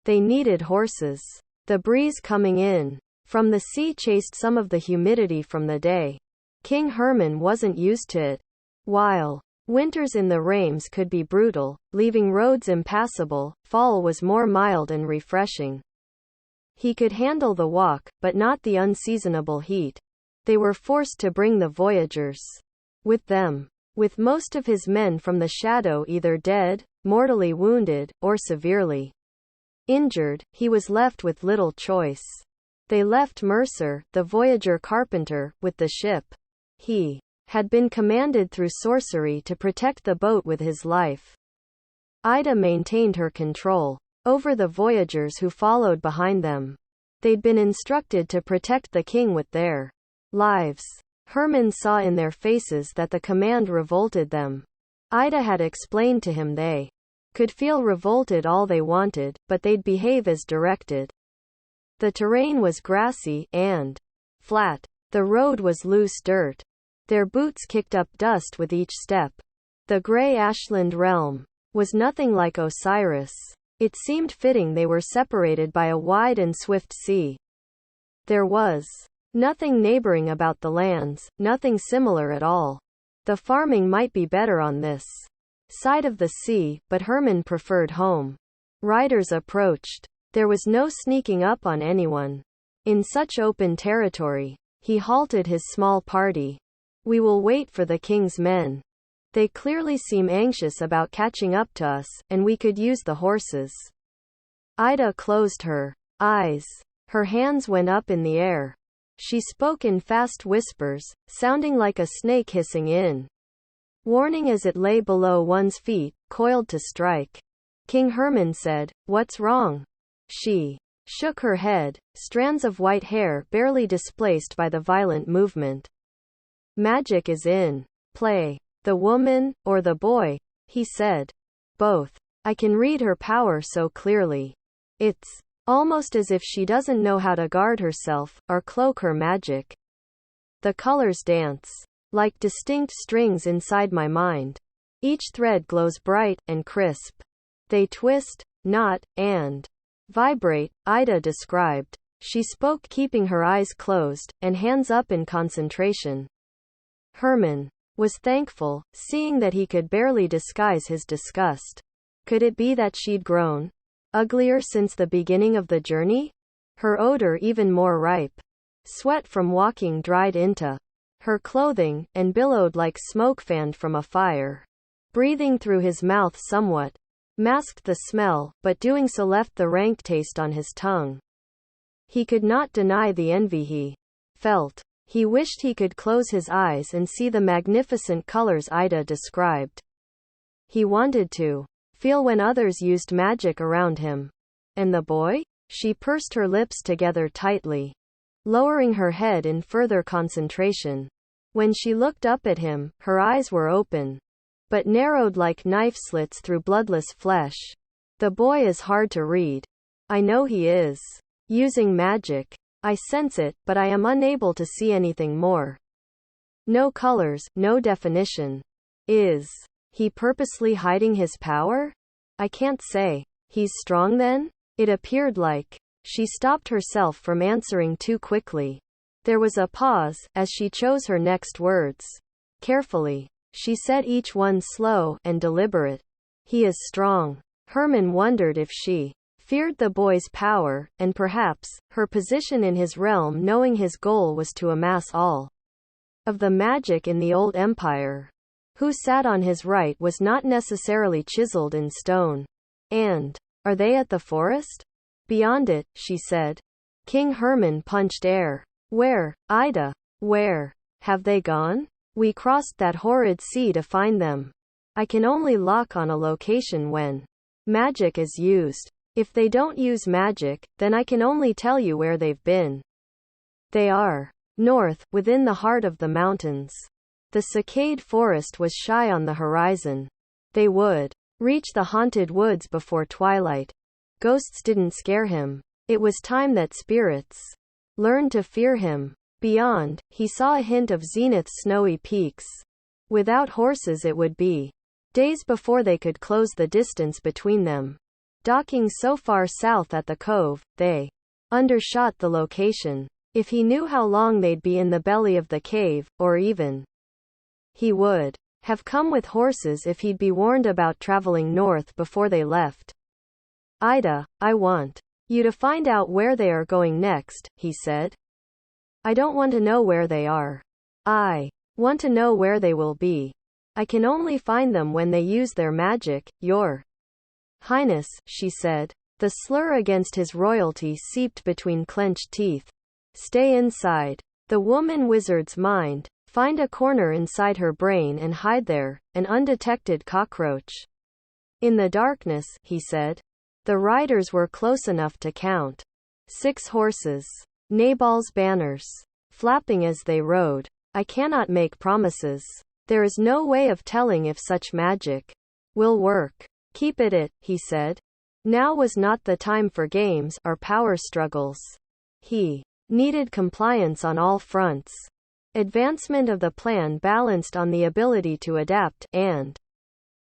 They needed horses. The breeze coming in from the sea chased some of the humidity from the day. King Herman wasn't used to it. While winters in the Reims could be brutal, leaving roads impassable, fall was more mild and refreshing. He could handle the walk, but not the unseasonable heat. They were forced to bring the voyagers with them. With most of his men from the shadow either dead, mortally wounded, or severely injured, he was left with little choice. They left Mercer, the voyager carpenter, with the ship. He had been commanded through sorcery to protect the boat with his life. Ida maintained her control over the voyagers who followed behind them. They'd been instructed to protect the king with their lives. Herman saw in their faces that the command revolted them. Ida had explained to him they could feel revolted all they wanted, but they'd behave as directed. The terrain was grassy and flat. The road was loose dirt. Their boots kicked up dust with each step. The grey ashland realm was nothing like Osiris. It seemed fitting they were separated by a wide and swift sea. There was nothing neighboring about the lands, nothing similar at all. The farming might be better on this side of the sea, but Herman preferred home. Riders approached. There was no sneaking up on anyone. In such open territory, he halted his small party. We will wait for the king's men. They clearly seem anxious about catching up to us, and we could use the horses. Ida closed her eyes. Her hands went up in the air. She spoke in fast whispers, sounding like a snake hissing in warning as it lay below one's feet, coiled to strike. King Herman said, "What's wrong?" She shook her head, strands of white hair barely displaced by the violent movement. Magic is in play. The woman, or the boy? He said. Both. I can read her power so clearly. It's almost as if she doesn't know how to guard herself, or cloak her magic. The colors dance like distinct strings inside my mind. Each thread glows bright and crisp. They twist, knot, and vibrate, Ida described. She spoke keeping her eyes closed, and hands up in concentration. Herman was thankful, seeing that he could barely disguise his disgust. Could it be that she'd grown uglier since the beginning of the journey? Her odor even more ripe. Sweat from walking dried into her clothing, and billowed like smoke fanned from a fire. Breathing through his mouth somewhat masked the smell, but doing so left the rank taste on his tongue. He could not deny the envy he felt. He wished he could close his eyes and see the magnificent colors Ida described. He wanted to feel when others used magic around him. And the boy? She pursed her lips together tightly, lowering her head in further concentration. When she looked up at him, her eyes were open, but narrowed like knife slits through bloodless flesh. The boy is hard to read. I know he is using magic. I sense it, but I am unable to see anything more. No colors, no definition. Is he purposely hiding his power? I can't say. He's strong then? It appeared like. She stopped herself from answering too quickly. There was a pause, as she chose her next words. Carefully. She said each one slow and deliberate. He is strong. Herman wondered if she feared the boy's power, and perhaps her position in his realm, knowing his goal was to amass all of the magic in the old empire. Who sat on his right was not necessarily chiseled in stone. And are they at the forest? Beyond it, she said. King Herman punched air. Where, Ida? Where have they gone? We crossed that horrid sea to find them. I can only lock on a location when magic is used. If they don't use magic, then I can only tell you where they've been. They are north, within the heart of the mountains. The cicade forest was shy on the horizon. They would reach the haunted woods before twilight. Ghosts didn't scare him. It was time that spirits learned to fear him. Beyond, he saw a hint of Zenith's snowy peaks. Without horses it would be days before they could close the distance between them. Docking so far south at the cove, they undershot the location. If he knew how long they'd be in the belly of the cave, or even he would have come with horses if he'd be warned about traveling north before they left. Ida, I want you to find out where they are going next, he said. I don't want to know where they are. I want to know where they will be. I can only find them when they use their magic, Your Highness, she said. The slur against his royalty seeped between clenched teeth. Stay inside the woman wizard's mind. Find a corner inside her brain and hide there, an undetected cockroach. In the darkness, he said. The riders were close enough to count 6 horses. Nabal's banners flapping as they rode. I cannot make promises. There is no way of telling if such magic will work. Keep it, he said. Now was not the time for games or power struggles. He needed compliance on all fronts. Advancement of the plan balanced on the ability to adapt and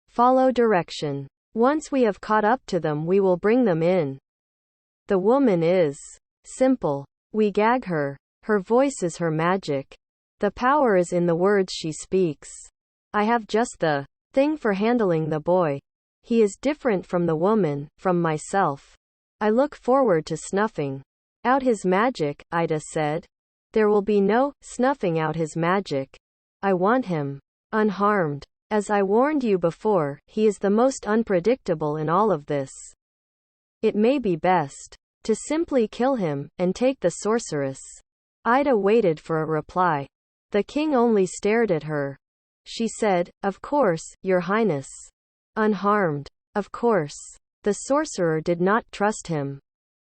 follow direction. Once we have caught up to them, we will bring them in. The woman is simple. We gag her. Her voice is her magic. The power is in the words she speaks. I have just the thing for handling the boy. He is different from the woman, from myself. I look forward to snuffing out his magic, Ida said. There will be no snuffing out his magic. I want him unharmed. As I warned you before, he is the most unpredictable in all of this. It may be best to simply kill him and take the sorceress. Ida waited for a reply. The king only stared at her. She said, Of course, Your Highness. Unharmed. Of course. The sorcerer did not trust him.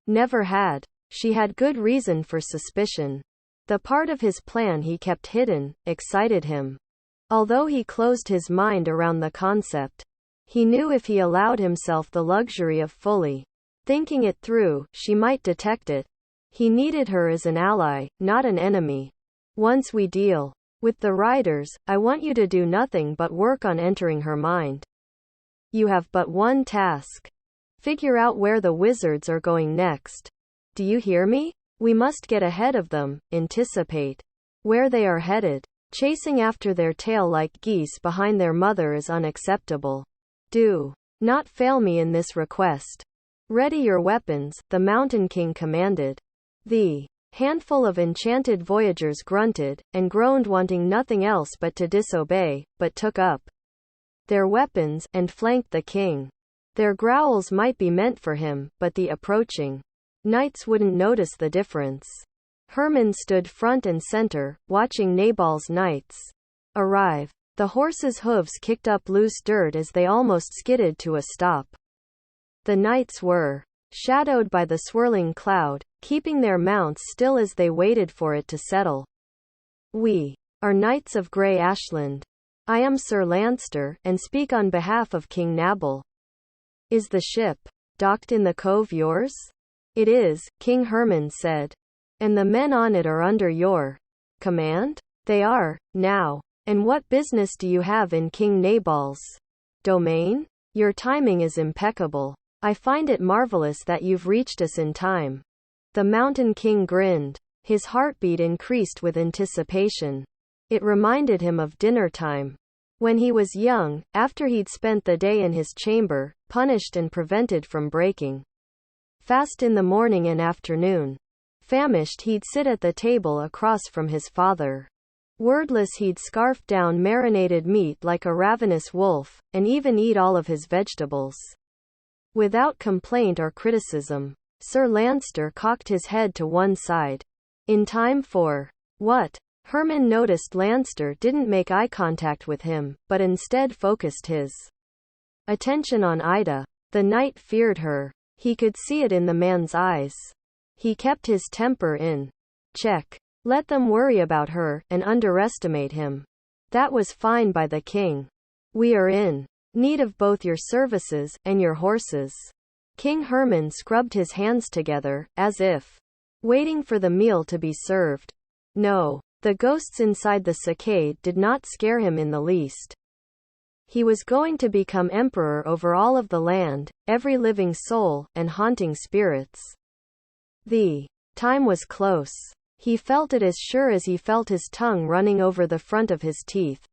Never had. She had good reason for suspicion. The part of his plan he kept hidden excited him. Although he closed his mind around the concept, he knew if he allowed himself the luxury of fully thinking it through, she might detect it. He needed her as an ally, not an enemy. Once we deal with the riders, I want you to do nothing but work on entering her mind. You have but one task. Figure out where the wizards are going next. Do you hear me? We must get ahead of them, anticipate where they are headed. Chasing after their tail like geese behind their mother is unacceptable. Do not fail me in this request. Ready your weapons, the Mountain King commanded. The handful of enchanted voyagers grunted, and groaned, wanting nothing else but to disobey, but took up their weapons, and flanked the king. Their growls might be meant for him, but the approaching knights wouldn't notice the difference. Herman stood front and center, watching Nabal's knights arrive. The horses' hooves kicked up loose dirt as they almost skidded to a stop. The knights were shadowed by the swirling cloud, keeping their mounts still as they waited for it to settle. We are knights of Grey Ashland. I am Sir Lanster, and speak on behalf of King Nabal. Is the ship docked in the cove yours? It is, King Herman said. And the men on it are under your command? They are, now. And what business do you have in King Nabal's domain? Your timing is impeccable. I find it marvelous that you've reached us in time. The Mountain King grinned. His heartbeat increased with anticipation. It reminded him of dinner time. When he was young, after he'd spent the day in his chamber, punished and prevented from breaking fast in the morning and afternoon. Famished, he'd sit at the table across from his father. Wordless, he'd scarf down marinated meat like a ravenous wolf, and even eat all of his vegetables without complaint or criticism. Sir Lanster cocked his head to one side. In time for what? Herman noticed Lanster didn't make eye contact with him, but instead focused his attention on Ida. The knight feared her. He could see it in the man's eyes. He kept his temper in check. Let them worry about her, and underestimate him. That was fine by the king. We are in need of both your services, and your horses. King Herman scrubbed his hands together, as if waiting for the meal to be served. No, the ghosts inside the cicade did not scare him in the least. He was going to become emperor over all of the land, every living soul, and haunting spirits. The time was close. He felt it as sure as he felt his tongue running over the front of his teeth.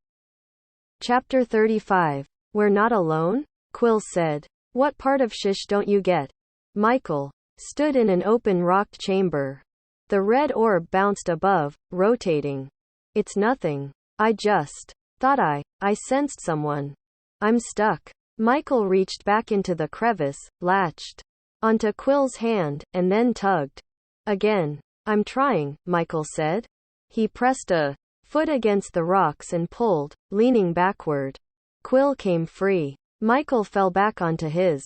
Chapter 35. We're not alone? Quill said. What part of shish don't you get? Michael stood in an open rocked chamber. The red orb bounced above, rotating. It's nothing. I just thought I sensed someone. I'm stuck. Michael reached back into the crevice, latched onto Quill's hand, and then tugged. Again. I'm trying, Michael said. He pressed a foot against the rocks and pulled, leaning backward. Quill came free. Michael fell back onto his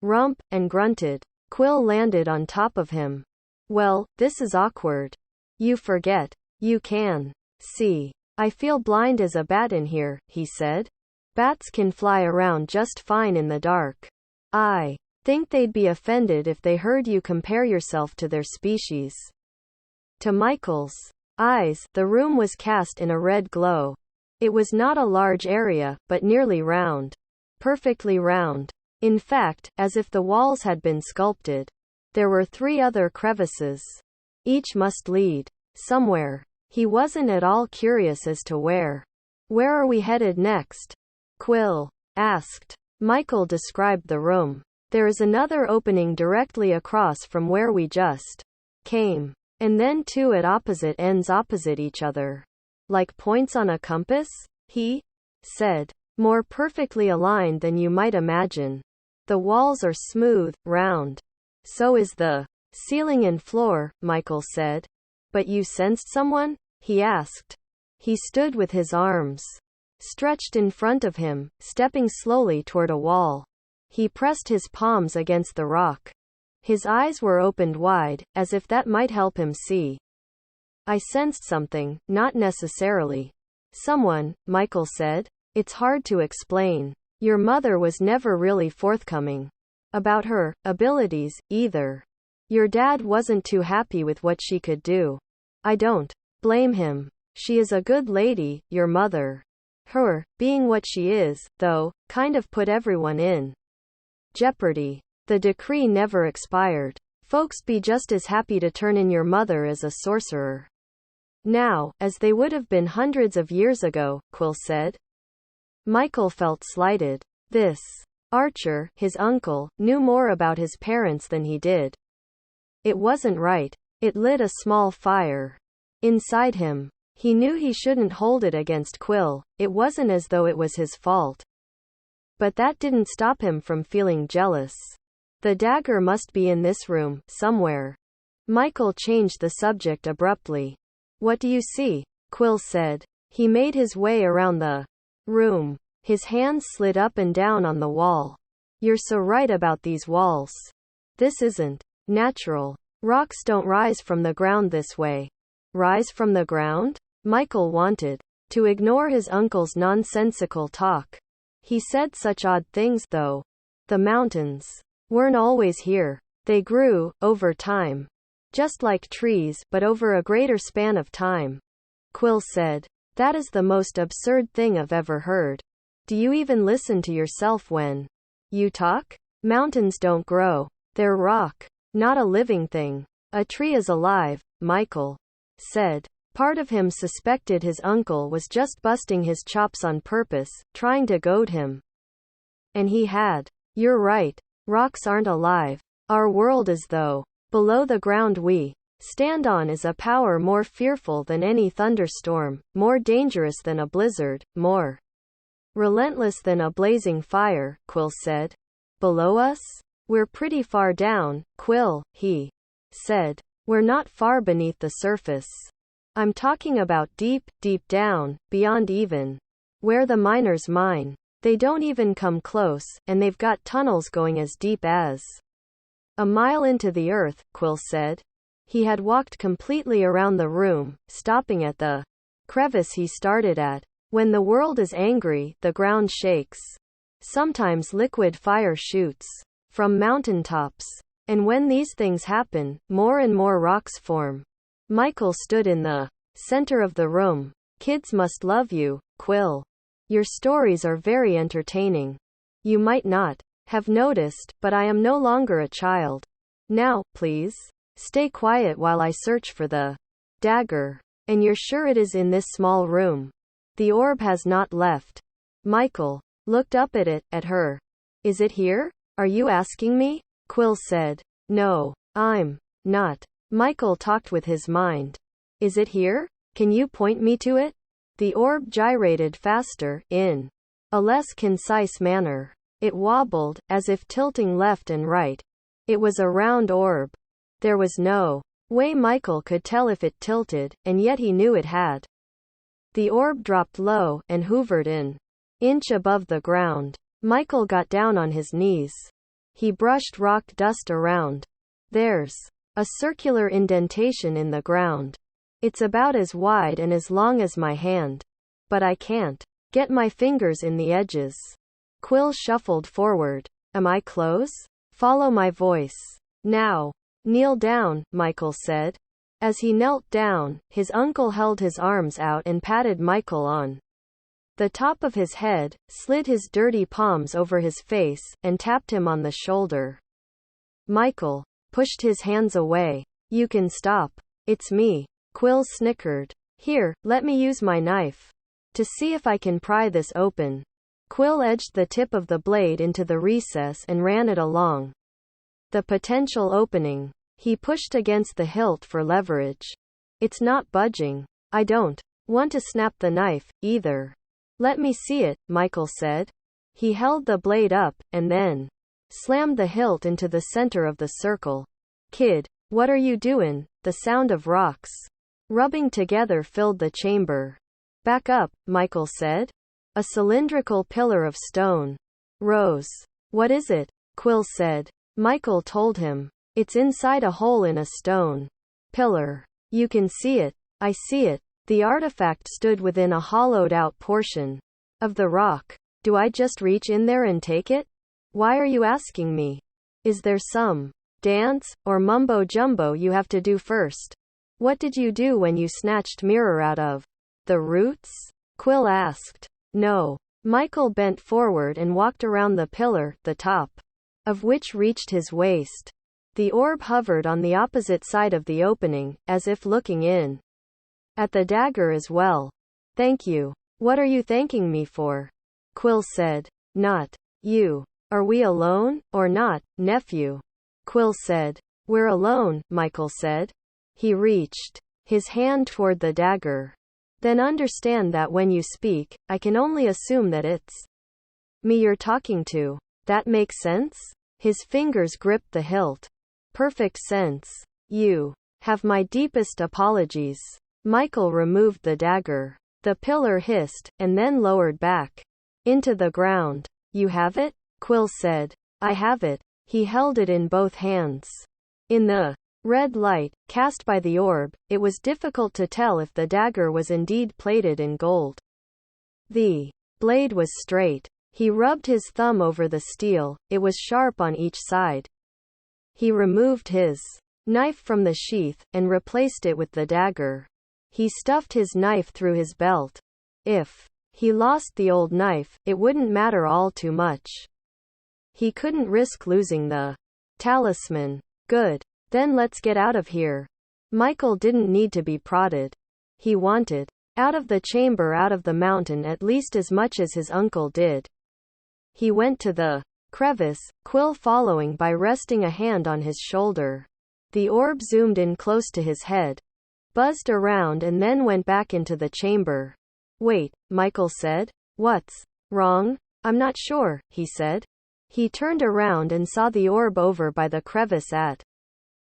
rump, and grunted. Quill landed on top of him. Well, this is awkward. You forget. You can see. I feel blind as a bat in here, he said. Bats can fly around just fine in the dark. I think they'd be offended if they heard you compare yourself to their species. To Michael's eyes, the room was cast in a red glow. It was not a large area, but nearly round. Perfectly round. In fact, as if the walls had been sculpted. There were 3 other crevices. Each must lead somewhere. He wasn't at all curious as to where. Where are we headed next? Quill asked. Michael described the room. There is another opening directly across from where we just came. And then 2 at opposite ends opposite each other. Like points on a compass? He said. More perfectly aligned than you might imagine. The walls are smooth, round. So is the ceiling and floor, Michael said. But you sensed someone? He asked. He stood with his arms stretched in front of him, stepping slowly toward a wall. He pressed his palms against the rock. His eyes were opened wide, as if that might help him see. I sensed something, not necessarily. Someone, Michael said. It's hard to explain. Your mother was never really forthcoming about her abilities, either. Your dad wasn't too happy with what she could do. I don't blame him. She is a good lady, your mother. Her being what she is, though, kind of put everyone in jeopardy. The decree never expired. Folks be just as happy to turn in your mother as a sorcerer now, as they would have been hundreds of years ago, Quill said. Michael felt slighted. This Archer, his uncle, knew more about his parents than he did. It wasn't right. It lit a small fire inside him. He knew he shouldn't hold it against Quill. It wasn't as though it was his fault. But that didn't stop him from feeling jealous. The dagger must be in this room, somewhere. Michael changed the subject abruptly. What do you see? Quill said. He made his way around the room. His hands slid up and down on the wall. You're so right about these walls. This isn't natural. Rocks don't rise from the ground this way. Rise from the ground? Michael wanted to ignore his uncle's nonsensical talk. He said such odd things, though. The mountains weren't always here. They grew, over time. Just like trees, but over a greater span of time. Quill said. That is the most absurd thing I've ever heard. Do you even listen to yourself when you talk? Mountains don't grow. They're rock. Not a living thing. A tree is alive, Michael said. Part of him suspected his uncle was just busting his chops on purpose, trying to goad him. And he had. You're right. Rocks aren't alive. Our world is, though. Below the ground we stand on is a power more fearful than any thunderstorm, more dangerous than a blizzard, more relentless than a blazing fire, Quill said. Below us? We're pretty far down, Quill, he said. We're not far beneath the surface. I'm talking about deep, deep down, beyond even where the miners mine. They don't even come close, and they've got tunnels going as deep as A mile into the earth, Quill said. He had walked completely around the room, stopping at the crevice he started at. When the world is angry, the ground shakes. Sometimes liquid fire shoots from mountaintops. And when these things happen, more and more rocks form. Michael stood in the center of the room. Kids must love you, Quill. Your stories are very entertaining. You might not have noticed, but I am no longer a child. Now, please, stay quiet while I search for the dagger. And you're sure it is in this small room? The orb has not left. Michael looked up at it, at her. Is it here? Are you asking me? Quill said. No, I'm not. Michael talked with his mind. Is it here? Can you point me to it? The orb gyrated faster, in a less concise manner. It wobbled, as if tilting left and right. It was a round orb. There was no way Michael could tell if it tilted, and yet he knew it had. The orb dropped low, and hovered an inch above the ground. Michael got down on his knees. He brushed rock dust around. There's a circular indentation in the ground. It's about as wide and as long as my hand. But I can't get my fingers in the edges. Quill shuffled forward. Am I close? Follow my voice. Now. Kneel down, Michael said. As he knelt down, his uncle held his arms out and patted Michael on the top of his head, slid his dirty palms over his face, and tapped him on the shoulder. Michael pushed his hands away. You can stop. It's me. Quill snickered. Here, let me use my knife to see if I can pry this open. Quill edged the tip of the blade into the recess and ran it along the potential opening. He pushed against the hilt for leverage. It's not budging. I don't want to snap the knife, either. Let me see it, Michael said. He held the blade up, and then slammed the hilt into the center of the circle. Kid, what are you doing? The sound of rocks rubbing together filled the chamber. Back up, Michael said. A cylindrical pillar of stone rose. What is it? Quill said. Michael told him. It's inside a hole in a stone pillar. You can see it. I see it. The artifact stood within a hollowed-out portion of the rock. Do I just reach in there and take it? Why are you asking me? Is there some dance or mumbo-jumbo you have to do first? What did you do when you snatched mirror out of the roots? Quill asked. No. Michael bent forward and walked around the pillar, the top of which reached his waist. The orb hovered on the opposite side of the opening, as if looking in at the dagger as well. Thank you. What are you thanking me for? Quill said. Not you. Are we alone, or not, nephew? Quill said. We're alone, Michael said. He reached his hand toward the dagger. Then understand that when you speak, I can only assume that it's me you're talking to. That makes sense? His fingers gripped the hilt. Perfect sense. You have my deepest apologies. Michael removed the dagger. The pillar hissed, and then lowered back into the ground. You have it? Quill said. I have it. He held it in both hands. In the red light, cast by the orb, it was difficult to tell if the dagger was indeed plated in gold. The blade was straight. He rubbed his thumb over the steel. It was sharp on each side. He removed his knife from the sheath, and replaced it with the dagger. He stuffed his knife through his belt. If he lost the old knife, it wouldn't matter all too much. He couldn't risk losing the talisman. Good. Then let's get out of here. Michael didn't need to be prodded. He wanted out of the chamber, out of the mountain, at least as much as his uncle did. He went to the crevice, Quill following by resting a hand on his shoulder. The orb zoomed in close to his head, buzzed around, and then went back into the chamber. Wait, Michael said. What's wrong? I'm not sure, he said. He turned around and saw the orb over by the crevice at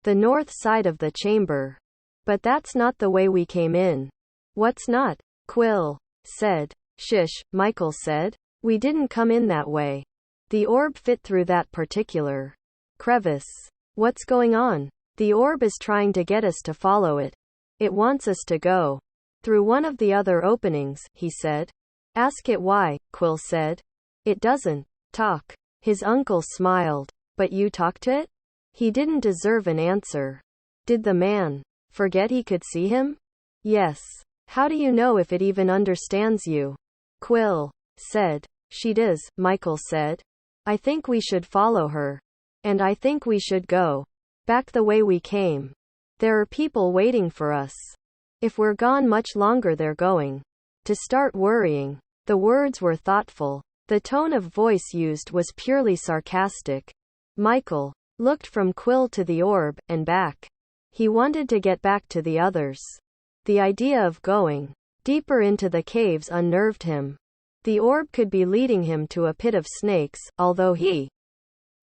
the north side of the chamber. But that's not the way we came in. What's not? Quill said. Shush, Michael said. We didn't come in that way. The orb fit through that particular crevice. What's going on? The orb is trying to get us to follow it. It wants us to go through one of the other openings, he said. Ask it why, Quill said. It doesn't talk. His uncle smiled. But you talk to it? He didn't deserve an answer. Did the man forget he could see him? Yes. How do you know if it even understands you? Quill said. She does, Michael said. I think we should follow her. And I think we should go back the way we came. There are people waiting for us. If we're gone much longer, they're going to start worrying. The words were thoughtful. The tone of voice used was purely sarcastic. Michael looked from Quill to the orb, and back. He wanted to get back to the others. The idea of going deeper into the caves unnerved him. The orb could be leading him to a pit of snakes, although he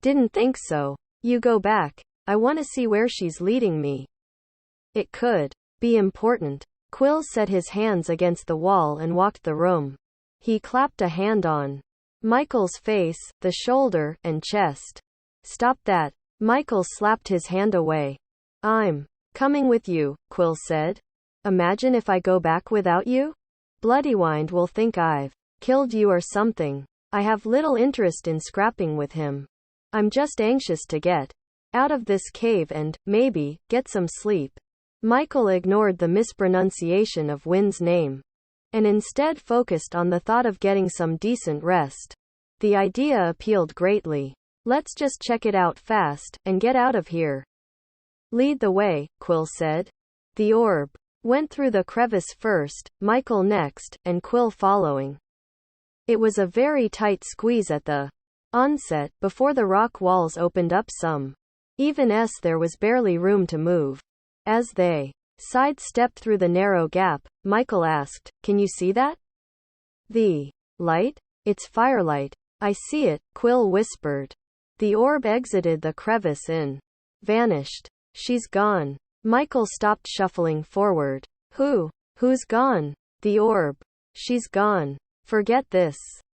didn't think so. You go back. I want to see where she's leading me. It could be important. Quill set his hands against the wall and walked the room. He clapped a hand on Michael's face, the shoulder, and chest. Stop that. Michael slapped his hand away. I'm coming with you, Quill said. Imagine if I go back without you? Bloodywind will think I've killed you or something. I have little interest in scrapping with him. I'm just anxious to get out of this cave and, maybe, get some sleep. Michael ignored the mispronunciation of Wynn's name and instead focused on the thought of getting some decent rest. The idea appealed greatly. Let's just check it out fast and get out of here. Lead the way, Quill said. The orb went through the crevice first, Michael next, and Quill following. It was a very tight squeeze at the onset, before the rock walls opened up some. Even as there was barely room to move. As they sidestepped through the narrow gap, Michael asked, Can you see that? The light? It's firelight. I see it, Quill whispered. The orb exited the crevice and vanished. She's gone. Michael stopped shuffling forward. Who's gone? The orb. She's gone. Forget this.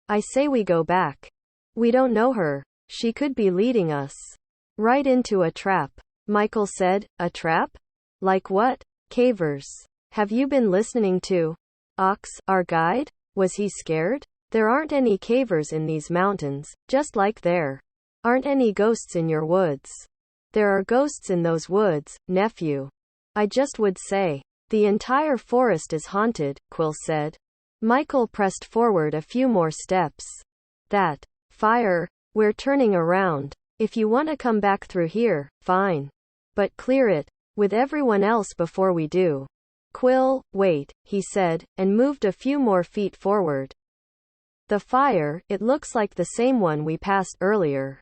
I say we go back. We don't know her. She could be leading us right into a trap. Michael said, a trap? Like what? Cavers. Have you been listening to Ox, our guide? Was he scared? There aren't any cavers in these mountains, just like there aren't any ghosts in your woods. There are ghosts in those woods, nephew. I just would say. The entire forest is haunted, Quill said. Michael pressed forward a few more steps. That fire. We're turning around. If you want to come back through here, fine. But clear it with everyone else before we do. Quill, wait, he said, and moved a few more feet forward. The fire, it looks like the same one we passed earlier.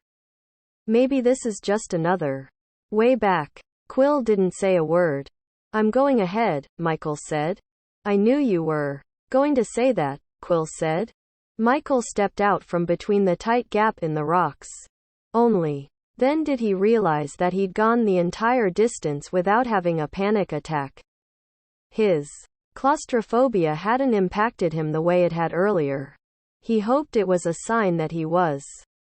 Maybe this is just another way back. Quill didn't say a word. I'm going ahead, Michael said. I knew you were going to say that, Quill said. Michael stepped out from between the tight gap in the rocks. Only then did he realize that he'd gone the entire distance without having a panic attack. His claustrophobia hadn't impacted him the way it had earlier. He hoped it was a sign that he was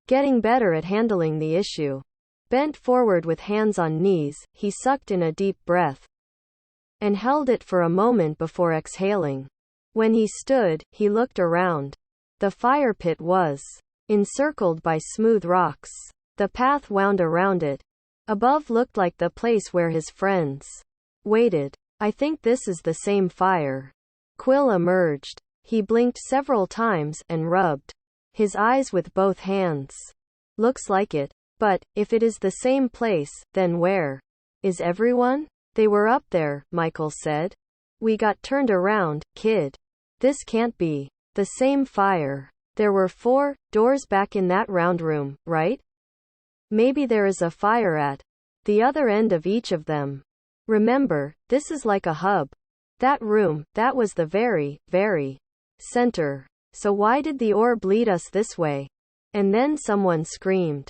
getting better at handling the issue. Bent forward with hands on knees, he sucked in a deep breath and held it for a moment before exhaling. When he stood, he looked around. The fire pit was encircled by smooth rocks. The path wound around it. Above looked like the place where his friends waited. I think this is the same fire. Quill emerged. He blinked several times and rubbed his eyes with both hands. Looks like it. But, if it is the same place, then where is everyone? They were up there, Michael said. We got turned around, kid. This can't be the same fire. There were 4 doors back in that round room, right? Maybe there is a fire at the other end of each of them. Remember, this is like a hub. That room, that was the very, very center. So why did the orb lead us this way? And then someone screamed.